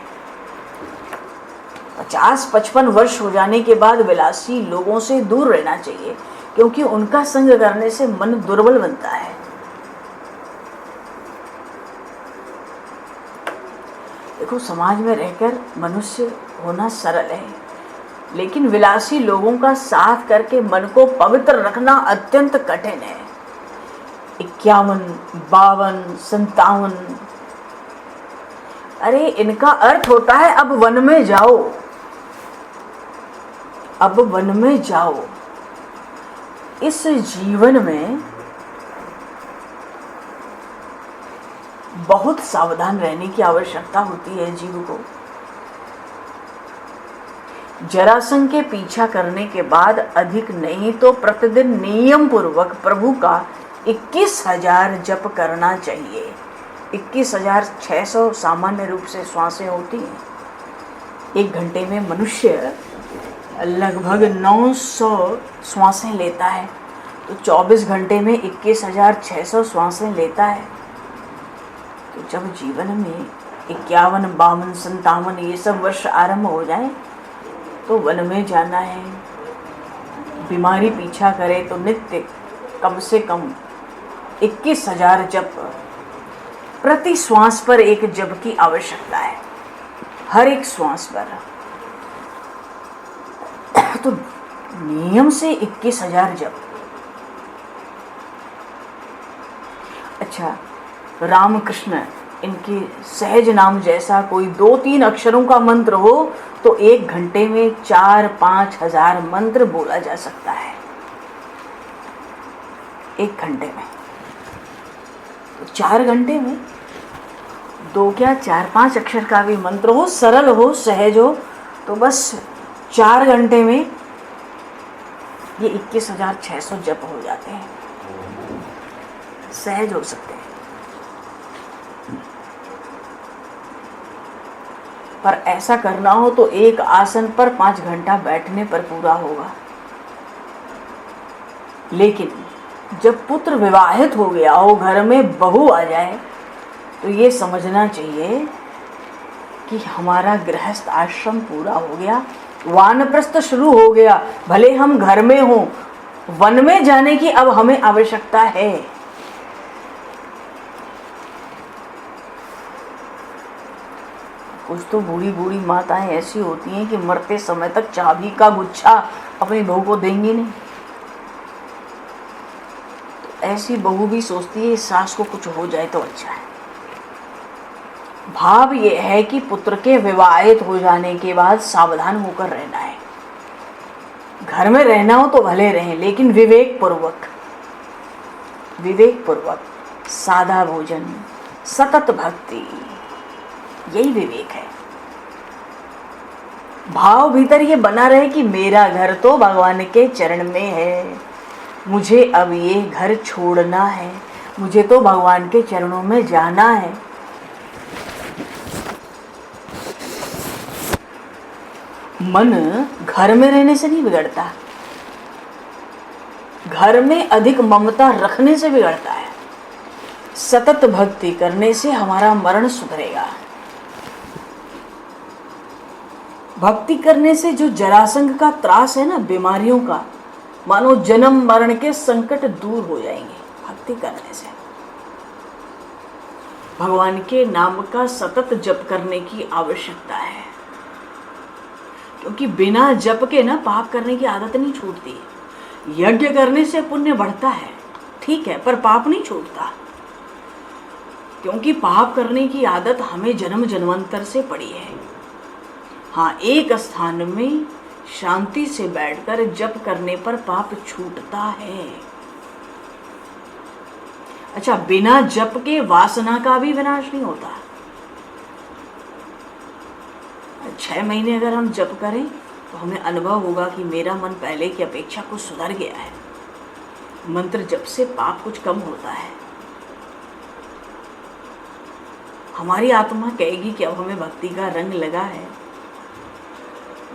50-55 वर्ष हो जाने के बाद विलासी लोगों से दूर रहना चाहिए, क्योंकि उनका संग करने से मन दुर्बल बनता है। देखो, समाज में रहकर मनुष्य होना सरल है, लेकिन विलासी लोगों का साथ करके मन को पवित्र रखना अत्यंत कठिन है। 51, 52, 57, अरे इनका अर्थ होता है अब वन में जाओ, अब वन में जाओ। इस जीवन में बहुत सावधान रहने की आवश्यकता होती है जीव को। जरासंध के पीछा करने के बाद अधिक नहीं तो प्रतिदिन नियम पूर्वक प्रभु का 21,000 जप करना चाहिए। 21,600 सामान्य रूप से श्वासें होती हैं। 1 घंटे में मनुष्य लगभग 900 श्वासें लेता है, तो 24 घंटे में 21,600 श्वासें लेता है। तो जब जीवन में 51, 52, 57 ये सब वर्ष आरंभ हो जाए तो वन में जाना है। बीमारी पीछा करे तो नित्य कम से कम 21,000 जप, प्रति श्वास पर एक जप की आवश्यकता है, हर एक श्वास पर। तो नियम से 21,000 जप। अच्छा, रामकृष्ण इनके सहज नाम जैसा कोई 2-3 अक्षरों का मंत्र हो तो 1 घंटे में 4-5 हजार मंत्र बोला जा सकता है। 1 घंटे में, तो 4 घंटे में 2 क्या 4-5 अक्षर का भी मंत्र हो, सरल हो, सहज हो, तो बस 4 घंटे में ये 21,600 जप हो जाते हैं, सहज हो सकते हैं। पर ऐसा करना हो तो एक आसन पर 5 घंटा बैठने पर पूरा होगा। लेकिन जब पुत्र विवाहित हो गया हो, घर में बहू आ जाए, तो ये समझना चाहिए कि हमारा गृहस्थ आश्रम पूरा हो गया, वानप्रस्थ शुरू हो गया। भले हम घर में हों, वन में जाने की अब हमें आवश्यकता है। कुछ तो बूढ़ी बूढ़ी माताएं ऐसी होती हैं कि मरते समय तक चाबी का गुच्छा अपनी बहू को देंगी नहीं। तो ऐसी बहू भी सोचती है सास को कुछ हो जाए तो अच्छा है। भाव ये है कि पुत्र के विवाहित हो जाने के बाद सावधान होकर रहना है। घर में रहना हो तो भले रहें, लेकिन विवेक पूर्वक सादा भोजन, सतत भक्ति, यही विवेक है। भाव भीतर ये बना रहे कि मेरा घर तो भगवान के चरण में है, मुझे अब ये घर छोड़ना है, मुझे तो भगवान के चरणों में जाना है। मन घर में रहने से नहीं बिगड़ता, घर में अधिक ममता रखने से बिगड़ता है। सतत भक्ति करने से हमारा मरण सुधरेगा। भक्ति करने से जो जरासंध का त्रास है ना, बीमारियों का, मानो जन्म मरण के संकट दूर हो जाएंगे भक्ति करने से। भगवान के नाम का सतत जप करने की आवश्यकता है, क्योंकि बिना जप के ना पाप करने की आदत नहीं छूटती। यज्ञ करने से पुण्य बढ़ता है, ठीक है, पर पाप नहीं छूटता, क्योंकि पाप करने की आदत हमें जन्म जन्मांतर से पड़ी है। हाँ, एक स्थान में शांति से बैठकर जप करने पर पाप छूटता है। अच्छा, बिना जप के वासना का भी विनाश नहीं होता। 6 महीने अगर हम जप करें तो हमें अनुभव होगा कि मेरा मन पहले की अपेक्षा कुछ सुधर गया है। मंत्र जप से पाप कुछ कम होता है। हमारी आत्मा कहेगी कि अब हमें भक्ति का रंग लगा है।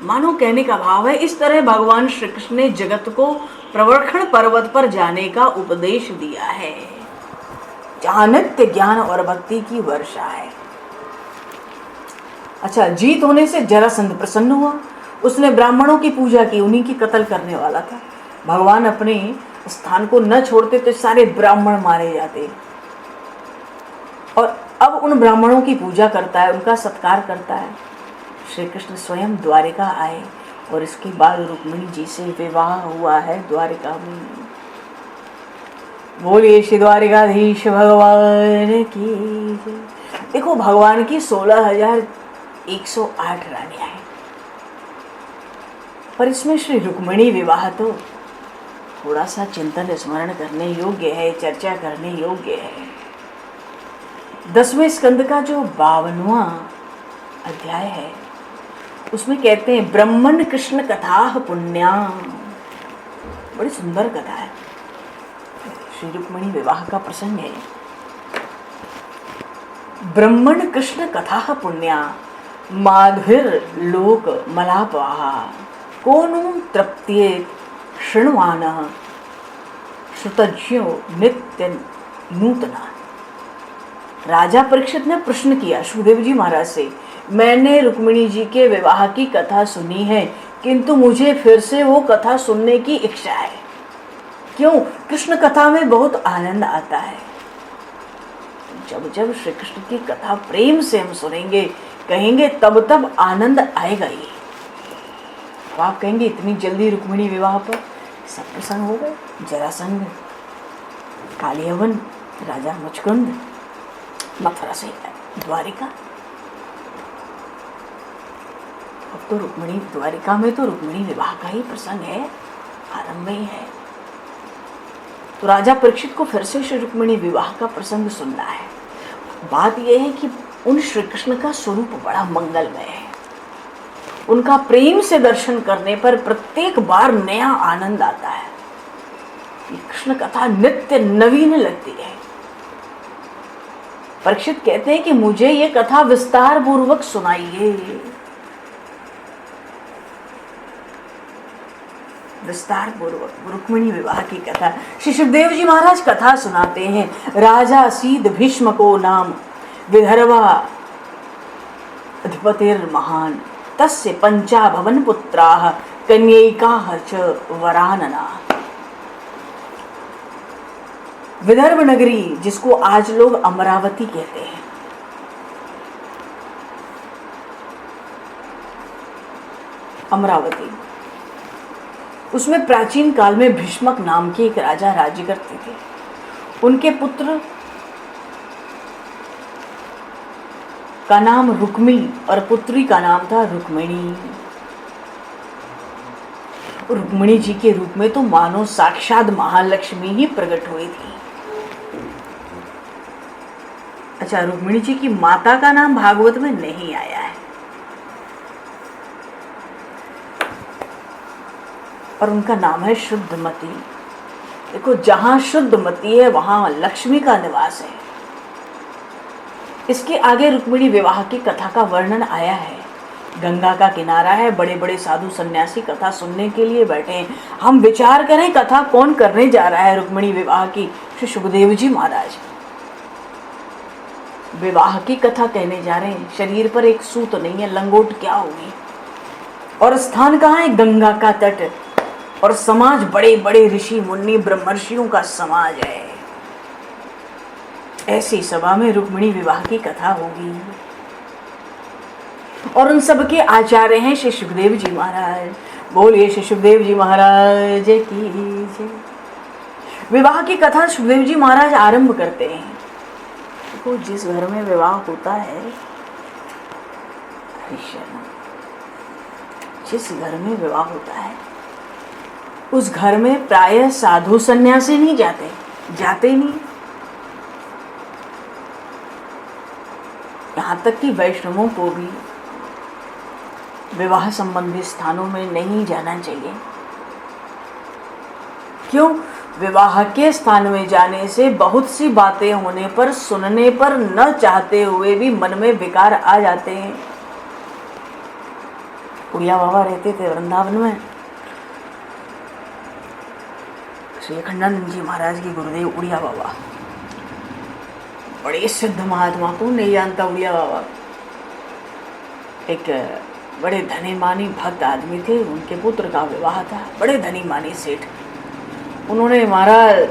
मानो कहने का भाव है, इस तरह भगवान श्री कृष्ण ने जगत को प्रवर्षण पर्वत पर जाने का उपदेश दिया है, जहां नित्य ज्ञान और भक्ति की वर्षा है। अच्छा, जीत होने से जरासंध प्रसन्न हुआ। उसने ब्राह्मणों की पूजा की, उन्हीं की कत्ल करने वाला था। भगवान अपने स्थान को न छोड़ते तो सारे ब्राह्मण मारे जाते, और अब उन ब्राह्मणों की पूजा करता है, उनका सत्कार करता है। श्री कृष्ण स्वयं द्वारिका आए और इसके बाद रुक्मिणी जी से विवाह हुआ है द्वारिका में। बोलिए श्री द्वारिकाधीश भगवान की जय। देखो, भगवान की 16,108 रानियां हैं, पर इसमें श्री रुक्मिणी विवाह तो थोड़ा सा चिंतन स्मरण करने योग्य है, चर्चा करने योग्य है। 10वें स्कंद का जो 52वां अध्याय है, उसमें कहते हैं ब्रह्मण कृष्ण कथा पुण्या। बड़ी सुंदर कथा है, श्री रुक्मिणी विवाह का प्रसंग है। ब्रह्मण कृष्ण कथा पुण्या माधुर लोक मलापवाहा कोनु तृप्त्ये शृण्वान श्रुतज्ञो नित्य नूतना। राजा परीक्षित ने प्रश्न किया सुखदेव जी महाराज से, मैंने रुक्मिणी जी के विवाह की कथा सुनी है, किंतु मुझे फिर से वो कथा सुनने की इच्छा है। क्यों? कृष्ण कथा में बहुत आनंद आता है। जब जब श्री कृष्ण की कथा प्रेम से हम सुनेंगे, कहेंगे, तब तब आनंद आएगा ही। तो आप कहेंगे इतनी जल्दी रुक्मिणी विवाह पर सब प्रसन्न हो गए? जरासंध, कालियवन, राजा मुचकुंद, मथुरा से द्वारिका। अब तो रुक्मिणी द्वारिका में तो रुक्मिणी विवाह का ही प्रसंग है, आरंभ ही है। तो राजा परीक्षित को फिर से श्री रुक्मिणी विवाह का प्रसंग सुनना है। बात यह है कि उन श्री कृष्ण का स्वरूप बड़ा मंगलमय है। उनका प्रेम से दर्शन करने पर प्रत्येक बार नया आनंद आता है। ये कृष्ण कथा नित्य नवीन लगती है। परीक्षित कहते हैं कि मुझे ये कथा विस्तार पूर्वक सुनाइए। विस्तार पूर्वक रुक्मिणी विवाह की कथा श्री सुखदेव जी महाराज कथा सुनाते हैं। राजा सीद भीष्म को नाम विदर्भा अधिपतिर महान तस्य पंचा भवन पुत्राः कन्यैकाः च वरानना। विदर्भ नगरी, जिसको आज लोग अमरावती कहते हैं, अमरावती, उसमें प्राचीन काल में भीष्मक नाम के एक राजा राज्य करते थे। उनके पुत्र का नाम रुक्मी और पुत्री का नाम था रुक्मिणी। रुक्मिणी जी के रूप में तो मानो साक्षात महालक्ष्मी ही प्रकट हुई थी। अच्छा, रुक्मिणी जी की माता का नाम भागवत में नहीं आया है, और उनका नाम है शुद्धमती। देखो, जहां शुद्धमती है वहां लक्ष्मी का निवास है। इसके आगे रुक्मिणी विवाह की कथा का वर्णन आया है। गंगा का किनारा है, बड़े बड़े साधु सन्यासी कथा सुनने के लिए बैठे हैं। हम विचार करें कथा कौन करने जा रहा है रुक्मिणी विवाह की? श्री सुखदेव जी महाराज विवाह की कथा कहने जा रहे हैं। शरीर पर एक सूत नहीं है, लंगोट क्या होगी? और स्थान कहाँ है? गंगा का तट। और समाज बड़े बड़े ऋषि मुनि ब्रह्मर्षियों का समाज है। ऐसी सभा में रुक्मिणी विवाह की कथा होगी, और उन सबके आचार्य हैं श्री सुखदेव जी महाराज। बोलिए श्री सुखदेव जी महाराज की जय। विवाह की कथा सुखदेव जी महाराज आरंभ करते हैं। देखो, जिस घर में विवाह होता है, जिस घर में विवाह होता है उस घर में प्रायः साधु सन्यासी नहीं जाते नहीं। यहाँ तक कि वैष्णवों को भी विवाह संबंधी स्थानों में नहीं जाना चाहिए। क्यों? विवाह के स्थान में जाने से बहुत सी बातें होने पर, सुनने पर, न चाहते हुए भी मन में विकार आ जाते हैं। उड़िया बाबा रहते थे वृंदावन में। श्री अखंडानंद जी महाराज की गुरुदेव उड़िया बाबा, बड़े सिद्ध महात्मा, को नहीं जानता उड़िया बाबा। एक बड़े धनी मानी भक्त आदमी थे, उनके पुत्र का विवाह था। बड़े धनी मानी सेठ। उन्होंने, महाराज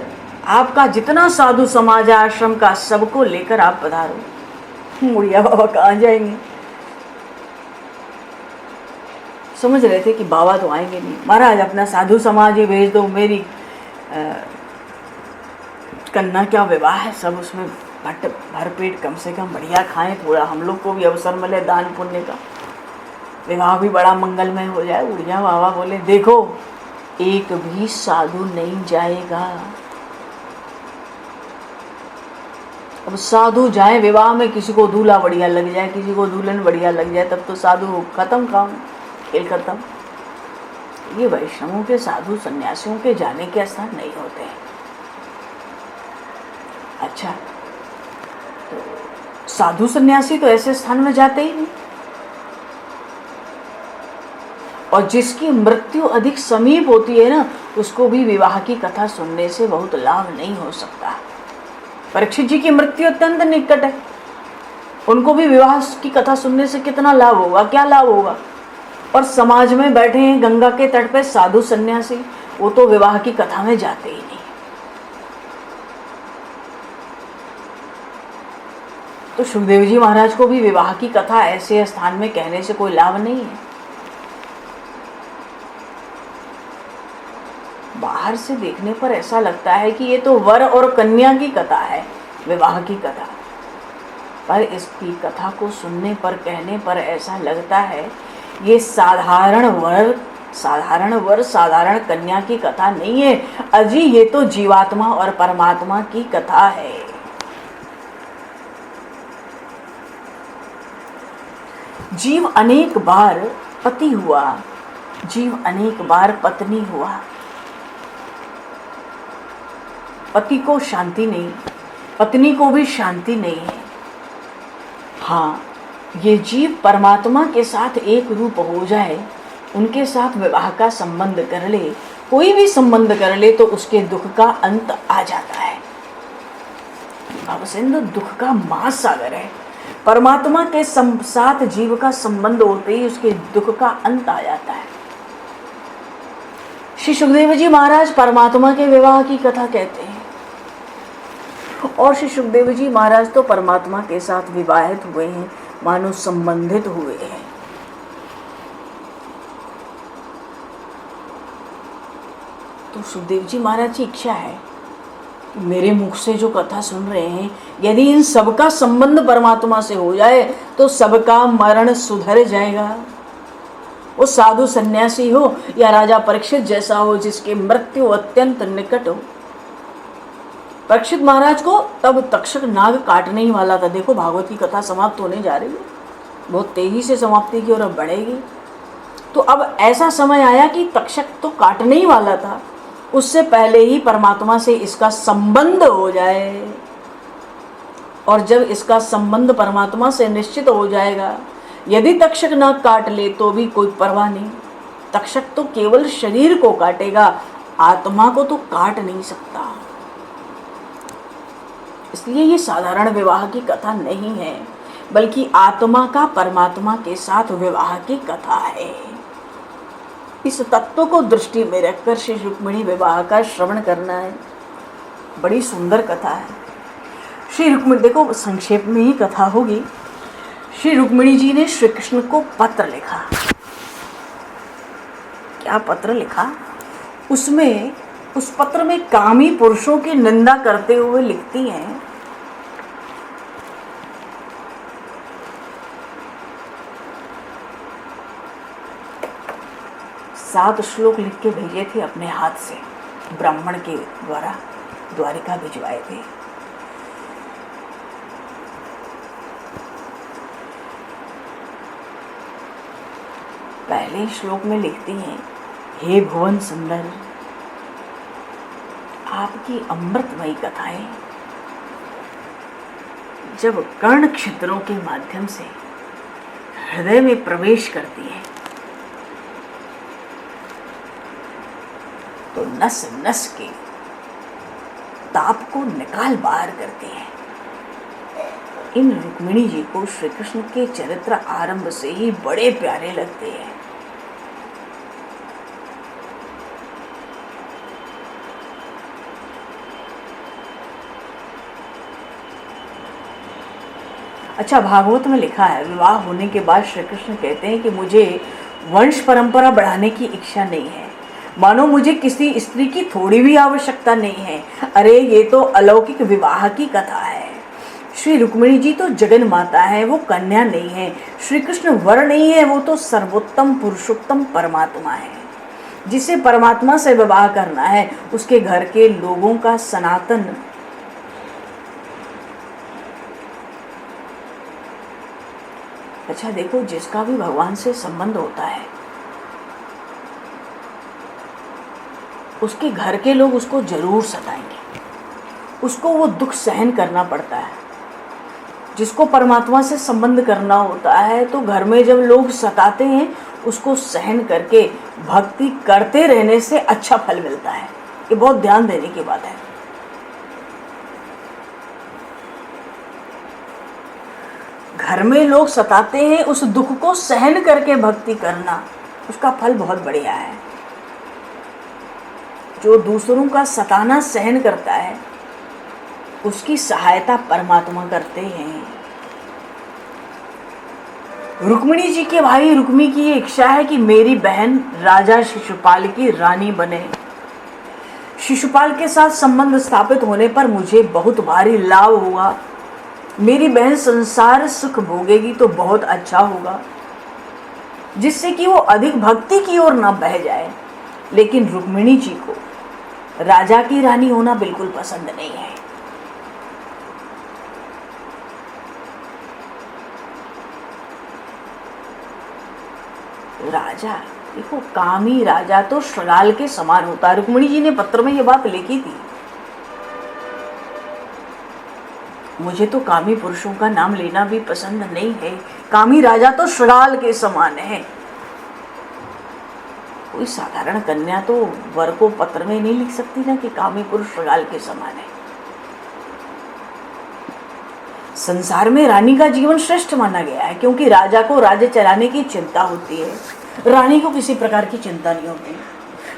आपका जितना साधु समाज आश्रम का, सबको लेकर आप पधारो। उड़िया बाबा कहाँ जाएंगे? समझ रहे थे कि बाबा तो आएंगे नहीं। महाराज अपना साधु समाज ही भेज दो, मेरी कन्या क्या विवाह है, सब उसमें भर पेट कम से कम बढ़िया खाएं, थोड़ा हम लोग को भी अवसर मिले दान पुण्य का, विवाह भी बड़ा मंगलमय हो जाए। उड़िया बाबा बोले, देखो एक भी साधु नहीं जाएगा। अब साधु जाए विवाह में, किसी को दूल्हा बढ़िया लग जाए, किसी को दुल्हन बढ़िया लग जाए, तब तो साधु खत्म, काम खेल खत्म। ये वैष्णवों के, साधु सन्यासियों के जाने के स्थान नहीं होते हैं। अच्छा, तो साधु सन्यासी तो ऐसे स्थान में जाते ही नहीं। और जिसकी मृत्यु अधिक समीप होती है ना, उसको भी विवाह की कथा सुनने से बहुत लाभ नहीं हो सकता। परीक्षित जी की मृत्यु अत्यंत निकट है, उनको भी विवाह की कथा सुनने से कितना लाभ होगा? क्या लाभ होगा? और समाज में बैठे हैं गंगा के तट पे साधु सन्यासी, वो तो विवाह की कथा में जाते ही नहीं। तो सुखदेव जी महाराज को भी विवाह की कथा ऐसे स्थान में कहने से कोई लाभ नहीं है। बाहर से देखने पर ऐसा लगता है कि ये तो वर और कन्या की कथा है, विवाह की कथा, पर इसकी कथा को सुनने पर, कहने पर ऐसा लगता है ये साधारण वर, साधारण कन्या की कथा नहीं है अजी, ये तो जीवात्मा और परमात्मा की कथा है। जीव अनेक बार पति हुआ, जीव अनेक बार पत्नी हुआ, पति को शांति नहीं, पत्नी को भी शांति नहीं है। हाँ, ये जीव परमात्मा के साथ एक रूप हो जाए, उनके साथ विवाह का संबंध कर ले, कोई भी संबंध कर ले, तो उसके दुख का अंत आ जाता है। भवसिंधु दुख का महासागर है। परमात्मा के साथ जीव का संबंध होते ही उसके दुख का अंत आ जाता है। श्री सुखदेव जी महाराज परमात्मा के विवाह की कथा कहते हैं, और श्री सुखदेव जी महाराज तो परमात्मा के साथ विवाहित हुए हैं, मानो संबंधित हुए हैं। तो सुखदेव जी महाराज की इच्छा है, मेरे मुख से जो कथा सुन रहे हैं, यदि इन सबका संबंध परमात्मा से हो जाए तो सबका मरण सुधर जाएगा। वो साधु सन्यासी हो या राजा परीक्षित जैसा हो, जिसके मृत्यु अत्यंत निकट हो। परीक्षित महाराज को तब तक्षक नाग काटने ही वाला था। देखो भागवत की कथा समाप्त होने जा रही है, बहुत तेजी से समाप्ति की ओर अब बढ़ेगी। तो अब ऐसा समय आया कि तक्षक तो काटने ही वाला था, उससे पहले ही परमात्मा से इसका संबंध हो जाए। और जब इसका संबंध परमात्मा से निश्चित हो जाएगा, यदि तक्षक ना काट ले तो भी कोई परवाह नहीं। तक्षक तो केवल शरीर को काटेगा, आत्मा को तो काट नहीं सकता। इसलिए ये साधारण विवाह की कथा नहीं है, बल्कि आत्मा का परमात्मा के साथ विवाह की कथा है। इस तत्व को दृष्टि में रखकर श्री रुक्मिणी विवाह का श्रवण करना है। बड़ी सुंदर कथा है। श्री रुक्मिणी, देखो संक्षेप में ही कथा होगी। श्री रुक्मिणी जी ने श्री कृष्ण को पत्र लिखा। क्या पत्र लिखा? उसमें, उस पत्र में कामी पुरुषों की निंदा करते हुए लिखती हैं, सात श्लोक लिख के भेजे थे अपने हाथ से, ब्राह्मण के द्वारा द्वारिका भिजवाए थे। पहले श्लोक में लिखती हैं, हे भुवन सुंदर, आपकी अमृतमयी कथाएं जब कर्ण छिद्रों के माध्यम से हृदय में प्रवेश करती है तो नस नस के ताप को निकाल बाहर करती है। इन रुक्मिणी जी को श्री कृष्ण के चरित्र आरंभ से ही बड़े प्यारे लगते हैं। अच्छा, भागवत में लिखा है, विवाह होने के बाद श्री कृष्ण कहते हैं कि मुझे वंश परंपरा बढ़ाने की इच्छा नहीं है, मानो मुझे किसी स्त्री की थोड़ी भी आवश्यकता नहीं है। अरे ये तो अलौकिक विवाह की कथा है। श्री रुक्मिणी जी तो जगन माता है, वो कन्या नहीं है। श्री कृष्ण वर नहीं है, वो तो सर्वोत्तम पुरुषोत्तम परमात्मा है। जिसे परमात्मा से विवाह करना है, उसके घर के लोगों का सनातन अच्छा देखो, जिसका भी भगवान से संबंध होता है, उसके घर के लोग उसको जरूर सताएंगे, उसको वो दुख सहन करना पड़ता है। जिसको परमात्मा से संबंध करना होता है, तो घर में जब लोग सताते हैं, उसको सहन करके भक्ति करते रहने से अच्छा फल मिलता है। ये बहुत ध्यान देने की बात है। घर में लोग सताते हैं, उस दुख को सहन करके भक्ति करना, उसका फल बहुत बढ़िया है। जो दूसरों का सताना सहन करता है, उसकी सहायता परमात्मा करते हैं। रुक्मिणी जी के भाई रुक्मी की ये इच्छा है कि मेरी बहन राजा शिशुपाल की रानी बने। शिशुपाल के साथ संबंध स्थापित होने पर मुझे बहुत भारी लाभ होगा। मेरी बहन संसार सुख भोगेगी तो बहुत अच्छा होगा, जिससे कि वो अधिक भक्ति की ओर न बह जाए। लेकिन रुक्मिणी जी को राजा की रानी होना बिल्कुल पसंद नहीं है। राजा, देखो कामी राजा तो श्रृगाल के समान होता है। रुक्मिणी जी ने पत्र में ये बात लिखी थी, मुझे तो कामी पुरुषों का नाम लेना भी पसंद नहीं है, कामी राजा तो श्रृगाल के समान है। कोई साधारण कन्या तो वर को पत्र में नहीं लिख सकती ना कि कामी पुरुष श्रृगाल के समान है। संसार में रानी का जीवन श्रेष्ठ माना गया है, क्योंकि राजा को राज्य चलाने की चिंता होती है, रानी को किसी प्रकार की चिंता नहीं होती।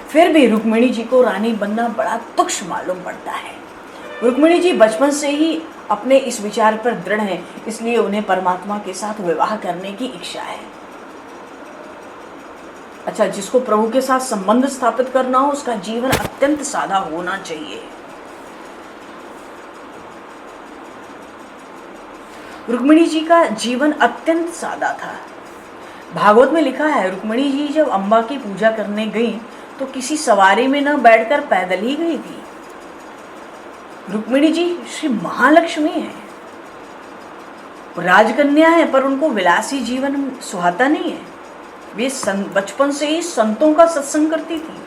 फिर भी रुक्मिणी जी को रानी बनना बड़ा तुच्छ मालूम पड़ता है। रुक्मिणी जी बचपन से ही अपने इस विचार पर दृढ़ हैं, इसलिए उन्हें परमात्मा के साथ विवाह करने की इच्छा है। अच्छा, जिसको प्रभु के साथ संबंध स्थापित करना हो उसका जीवन अत्यंत सादा होना चाहिए। रुक्मिणी जी का जीवन अत्यंत सादा था। भागवत में लिखा है, रुक्मिणी जी जब अम्बा की पूजा करने गई तो किसी सवारी में न बैठकर पैदल ही गई थी। रुक्मिणी जी श्री महालक्ष्मी है, राजकन्या है, पर उनको विलासी जीवन सुहाता नहीं है। वे बचपन से ही संतों का सत्संग करती थी।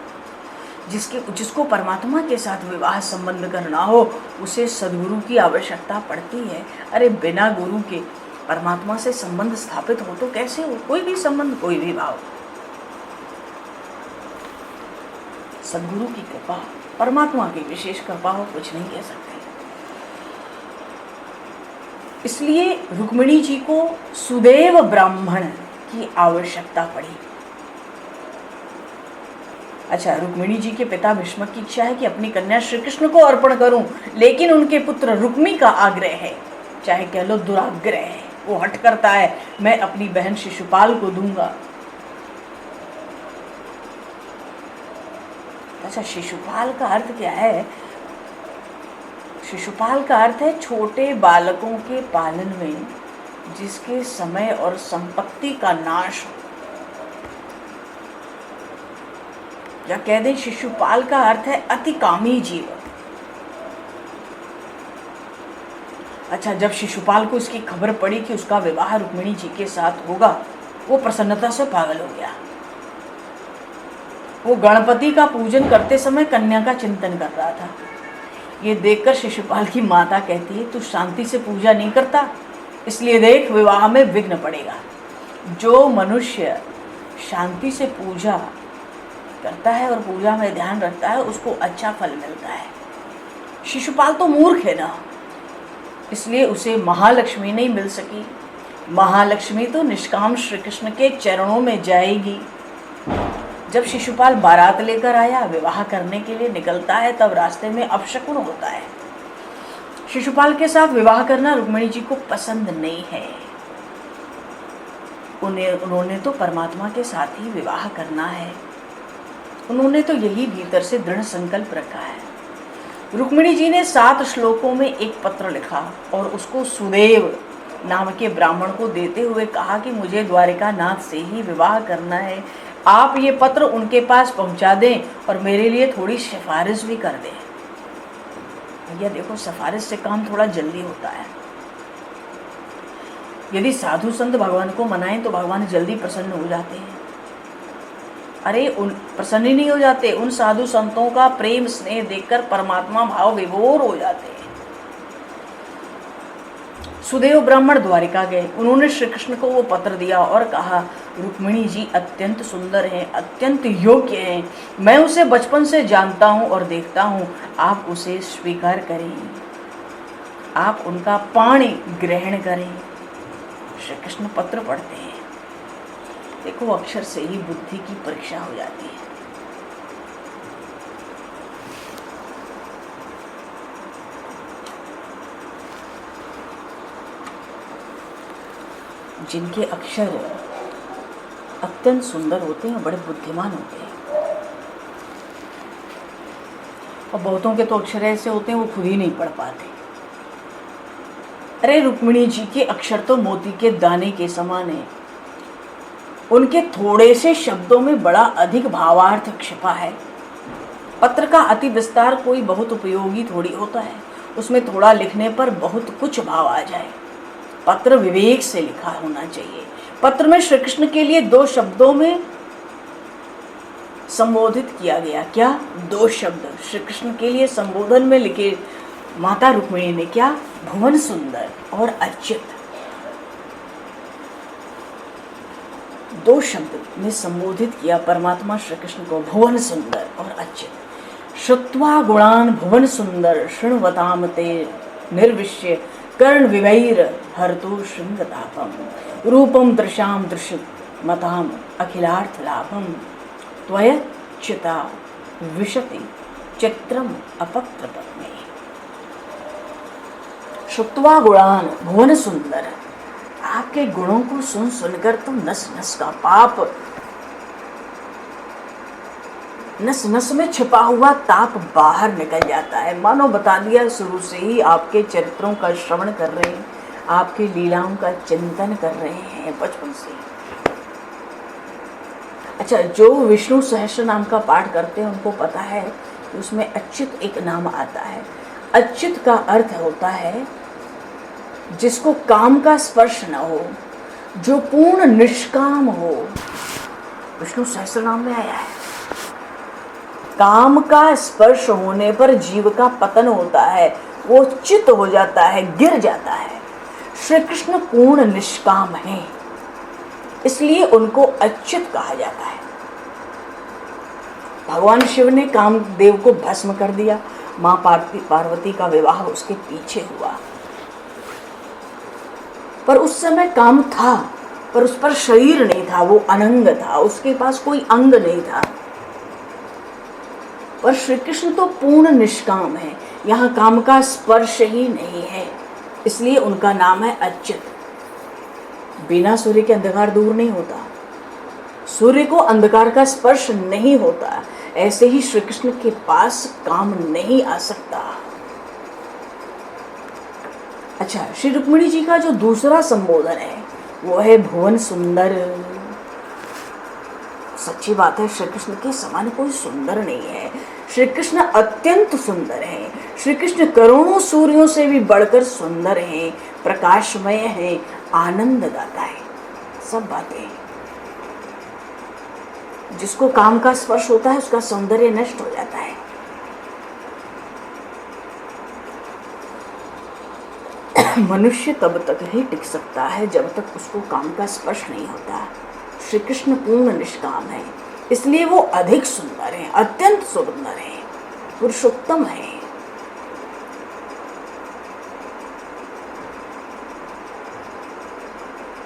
जिसको परमात्मा के साथ विवाह संबंध करना हो उसे सद्गुरु की आवश्यकता पड़ती है। अरे बिना गुरु के परमात्मा से संबंध स्थापित हो तो कैसे हो? कोई भी संबंध, कोई भी भाव, सद्गुरु की कृपा, परमात्मा की विशेष कृपा हो, कुछ नहीं कह सकते। इसलिए रुक्मिणी जी को सुदेव ब्राह्मण की आवश्यकता पड़ी। अच्छा, रुक्मिणी जी के पिता भीष्म की इच्छा है कि अपनी कन्या श्री कृष्ण को अर्पण करूं, लेकिन उनके पुत्र रुक्मी का आग्रह है, चाहे कह लो दुराग्रह है, वो हट करता है, मैं अपनी बहन शिशुपाल को दूंगा। अच्छा, शिशुपाल का अर्थ क्या है? शिशुपाल का अर्थ है छोटे बालकों के पालन में जिसके समय और संपत्ति का नाश हो, या कह दें शिशुपाल का अर्थ है अतिकामी जीव। अच्छा, जब शिशुपाल को इसकी खबर पड़ी कि उसका विवाह रुक्मिणी जी के साथ होगा, वो प्रसन्नता से पागल हो गया। वो गणपति का पूजन करते समय कन्या का चिंतन कर रहा था। ये देखकर शिशुपाल की माता कहती है, तू शांति से पूजा नहीं करता, इसलिए देख विवाह में विघ्न पड़ेगा। जो मनुष्य शांति से पूजा करता है और पूजा में ध्यान रखता है उसको अच्छा फल मिलता है। शिशुपाल तो मूर्ख है ना, इसलिए उसे महालक्ष्मी नहीं मिल सकी। महालक्ष्मी तो निष्काम श्री कृष्ण के चरणों में जाएगी। जब शिशुपाल बारात लेकर आया, विवाह करने के लिए निकलता है, तब रास्ते में अपशकुन होता है। शिशुपाल के साथ विवाह करना रुक्मिणी जी को पसंद नहीं है। उन्होंने तो परमात्मा के साथ ही विवाह करना है। उन्होंने तो यही भीतर से दृढ़ संकल्प रखा है। रुक्मिणी जी ने 7 श्लोकों में एक पत्र लिखा और उसको सुदेव नाम के ब्राह्मण को देते हुए कहा कि मुझे द्वारिका नाथ से ही विवाह करना है। आप ये पत्र उनके पास पहुंचा दें और मेरे लिए थोड़ी सिफारिश भी कर दें। भैया देखो, सिफारिश से काम थोड़ा जल्दी होता है। यदि साधु संत भगवान को मनाएं तो भगवान जल्दी प्रसन्न हो जाते हैं। अरे प्रसन्न ही नहीं हो जाते, उन साधु संतों का प्रेम स्नेह देखकर परमात्मा भाव विभोर हो जाते हैं। सुदेव ब्राह्मण द्वारिका गए। उन्होंने श्री कृष्ण को वो पत्र दिया और कहा, रुक्मिणी जी अत्यंत सुंदर हैं, अत्यंत योग्य हैं, मैं उसे बचपन से जानता हूँ और देखता हूँ, आप उसे स्वीकार करें, आप उनका पाणी ग्रहण करें। श्री कृष्ण पत्र पढ़ते हैं। देखो, अक्षर से ही बुद्धि की परीक्षा हो जाती है। जिनके अक्षर अत्यंत सुंदर होते हैं, बड़े बुद्धिमान होते हैं, और बहुतों के तो अक्षर ऐसे होते हैं वो खुद ही नहीं पढ़ पाते। अरे रुक्मिणी जी के अक्षर तो मोती के दाने के समान है। उनके थोड़े से शब्दों में बड़ा अधिक भावार्थ छिपा है। पत्र का अति विस्तार कोई बहुत उपयोगी थोड़ी होता है, उसमें थोड़ा लिखने पर बहुत कुछ भाव आ जाए। पत्र विवेक से लिखा होना चाहिए। पत्र में श्री कृष्ण के लिए 2 शब्दों में संबोधित किया गया। क्या? 2 शब्द श्री कृष्ण के लिए संबोधन में लिखे माता रुक्मिणी ने, क्या? भुवन सुंदर और अच्युत। 2 शब्द में संबोधित किया परमात्मा श्री कृष्ण को, भुवन सुंदर और अच्युत। श्रुत्वा गुणान भुवन सुंदर शृण्वताम ते निर्विश्य कर्ण विवैर हरतु श्रृंगतापम रूपम दृशाम दृश्यमताम अखिलार्थ लाभम त्वयच्युता विशति चित्रम अपत्र पत्नी। श्रुत्वा गुणान भुवन सुंदर, आपके गुणों को सुन सुनकर तो नस नस का पाप, नस नस में छिपा हुआ ताप बाहर निकल जाता है। मानो बता दिया, शुरू से ही आपके चरित्रों का श्रवण कर रहे हैं, आपकी लीलाओं का चिंतन कर रहे हैं बचपन से। अच्छा, जो विष्णु सहस्त्र नाम का पाठ करते हैं उनको पता है कि उसमें अच्युत एक नाम आता है। अच्युत का अर्थ होता है जिसको काम का स्पर्श न हो, जो पूर्ण निष्काम हो। विष्णु सहस्त्र नाम में आया है, काम का स्पर्श होने पर जीव का पतन होता है, वो चित हो जाता है, गिर जाता है। श्री कृष्ण पूर्ण निष्काम हैं, इसलिए उनको अच्युत कहा जाता है। भगवान शिव ने कामदेव को भस्म कर दिया, मां पार्वती का विवाह उसके पीछे हुआ। पर उस समय काम था, पर उस पर शरीर नहीं था, वो अनंग था, उसके पास कोई अंग नहीं था। पर श्री कृष्ण तो पूर्ण निष्काम है, यहाँ काम का स्पर्श ही नहीं है, इसलिए उनका नाम है अच्युत। बिना सूर्य के अंधकार दूर नहीं होता, सूर्य को अंधकार का स्पर्श नहीं होता, ऐसे ही श्री कृष्ण के पास काम नहीं आ सकता। अच्छा, श्री रुक्मिणी जी का जो दूसरा संबोधन है वो है भुवन सुंदर। सच्ची बात है, श्री कृष्ण के समान कोई सुंदर नहीं है। श्री कृष्ण अत्यंत सुंदर हैं। श्री कृष्ण करोड़ों सूर्यों से भी बढ़कर सुंदर हैं, प्रकाशमय हैं, आनंददाता है। सब बातें, जिसको काम का स्पर्श होता है उसका सौंदर्य नष्ट हो जाता है। मनुष्य तब तक ही टिक सकता है जब तक उसको काम का स्पर्श नहीं होता। श्री कृष्ण पूर्ण निष्काम है, इसलिए वो अधिक सुंदर है, अत्यंत सुंदर है, पुरुषोत्तम है।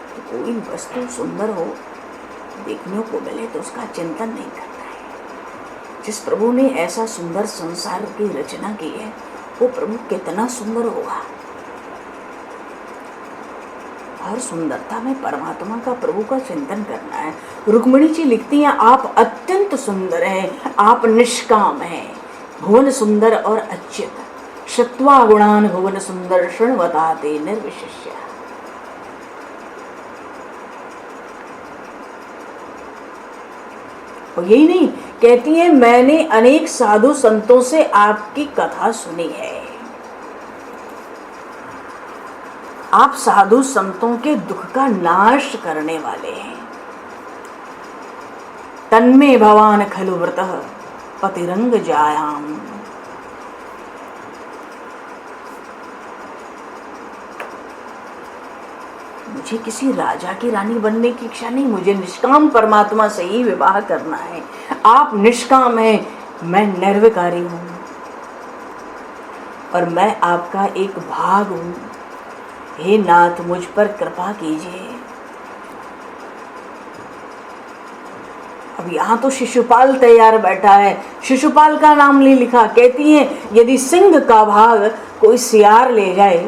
तो कोई वस्तु सुंदर हो, देखने को मिले तो उसका चिंतन नहीं करता है। जिस प्रभु ने ऐसा सुंदर संसार की रचना की है, वो प्रभु कितना सुंदर होगा। हर सुंदरता में परमात्मा का, प्रभु का चिंतन करना है। रुक्मिणी जी लिखती हैं, आप अत्यंत सुंदर हैं, आप निष्काम हैं, भुवन सुंदर और अच्युत। श्रुत्वा गुणान भुवन सुंदर शृण्वता ते निर्विशेष्य। और यही नहीं, कहती हैं मैंने अनेक साधु संतों से आपकी कथा सुनी है। आप साधु संतों के दुख का नाश करने वाले हैं। तन्मे भवान खलु व्रतः पतिरंग जायाम। मुझे किसी राजा की रानी बनने की इच्छा नहीं, मुझे निष्काम परमात्मा से ही विवाह करना है। आप निष्काम हैं, मैं निर्विकारी हूं और मैं आपका एक भाग हूं। हे नाथ, मुझ पर कृपा कीजिए। अब यहाँ तो शिशुपाल तैयार बैठा है, शिशुपाल का नाम नहीं लिखा। कहती हैं यदि सिंह का भाग कोई सियार ले जाए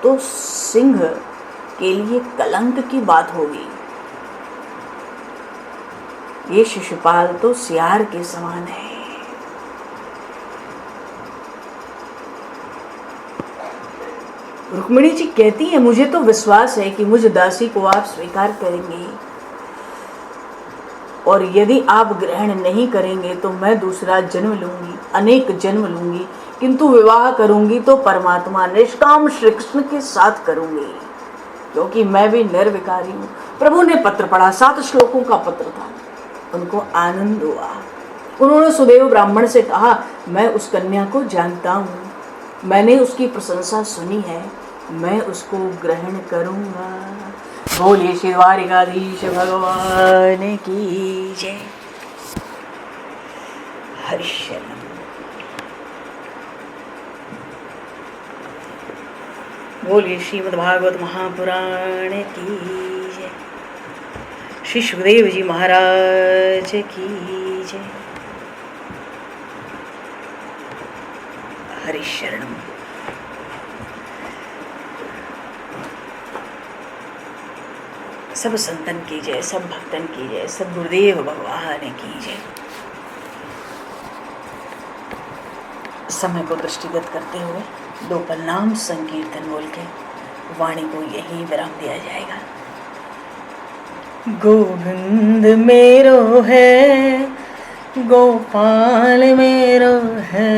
तो सिंह के लिए कलंक की बात होगी। ये शिशुपाल तो सियार के समान है। रुक्मिणी जी कहती है मुझे तो विश्वास है कि मुझ दासी को आप स्वीकार करेंगे, और यदि आप ग्रहण नहीं करेंगे तो मैं दूसरा जन्म लूंगी, अनेक जन्म लूंगी, किंतु विवाह करूंगी तो परमात्मा निष्काम श्री कृष्ण के साथ करूंगी, क्योंकि मैं भी निर्विकारी हूँ। प्रभु ने पत्र पढ़ा, 7 श्लोकों का पत्र था। उनको आनंद हुआ। उन्होंने सुदेव ब्राह्मण से कहा, मैं उस कन्या को जानता हूँ, मैंने उसकी प्रशंसा सुनी है, मैं उसको ग्रहण करूँगा। बोलिए श्री द्वारिकाधीश भगवान की जय। हरिशरण। बोलिए श्रीमद् भागवत महापुराण की जय। श्री सुखदेव जी महाराज की जय। हरिशरण। सब संतन की जय, सब भक्तन की जय, सब गुरुदेव भगवान की जय। समय को दृष्टिगत करते हुए 2 पल नाम संकीर्तन बोल के वाणी को यहीं विराम दिया जाएगा। गोविंद मेरो है, गोपाल मेरो है,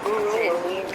गोविंद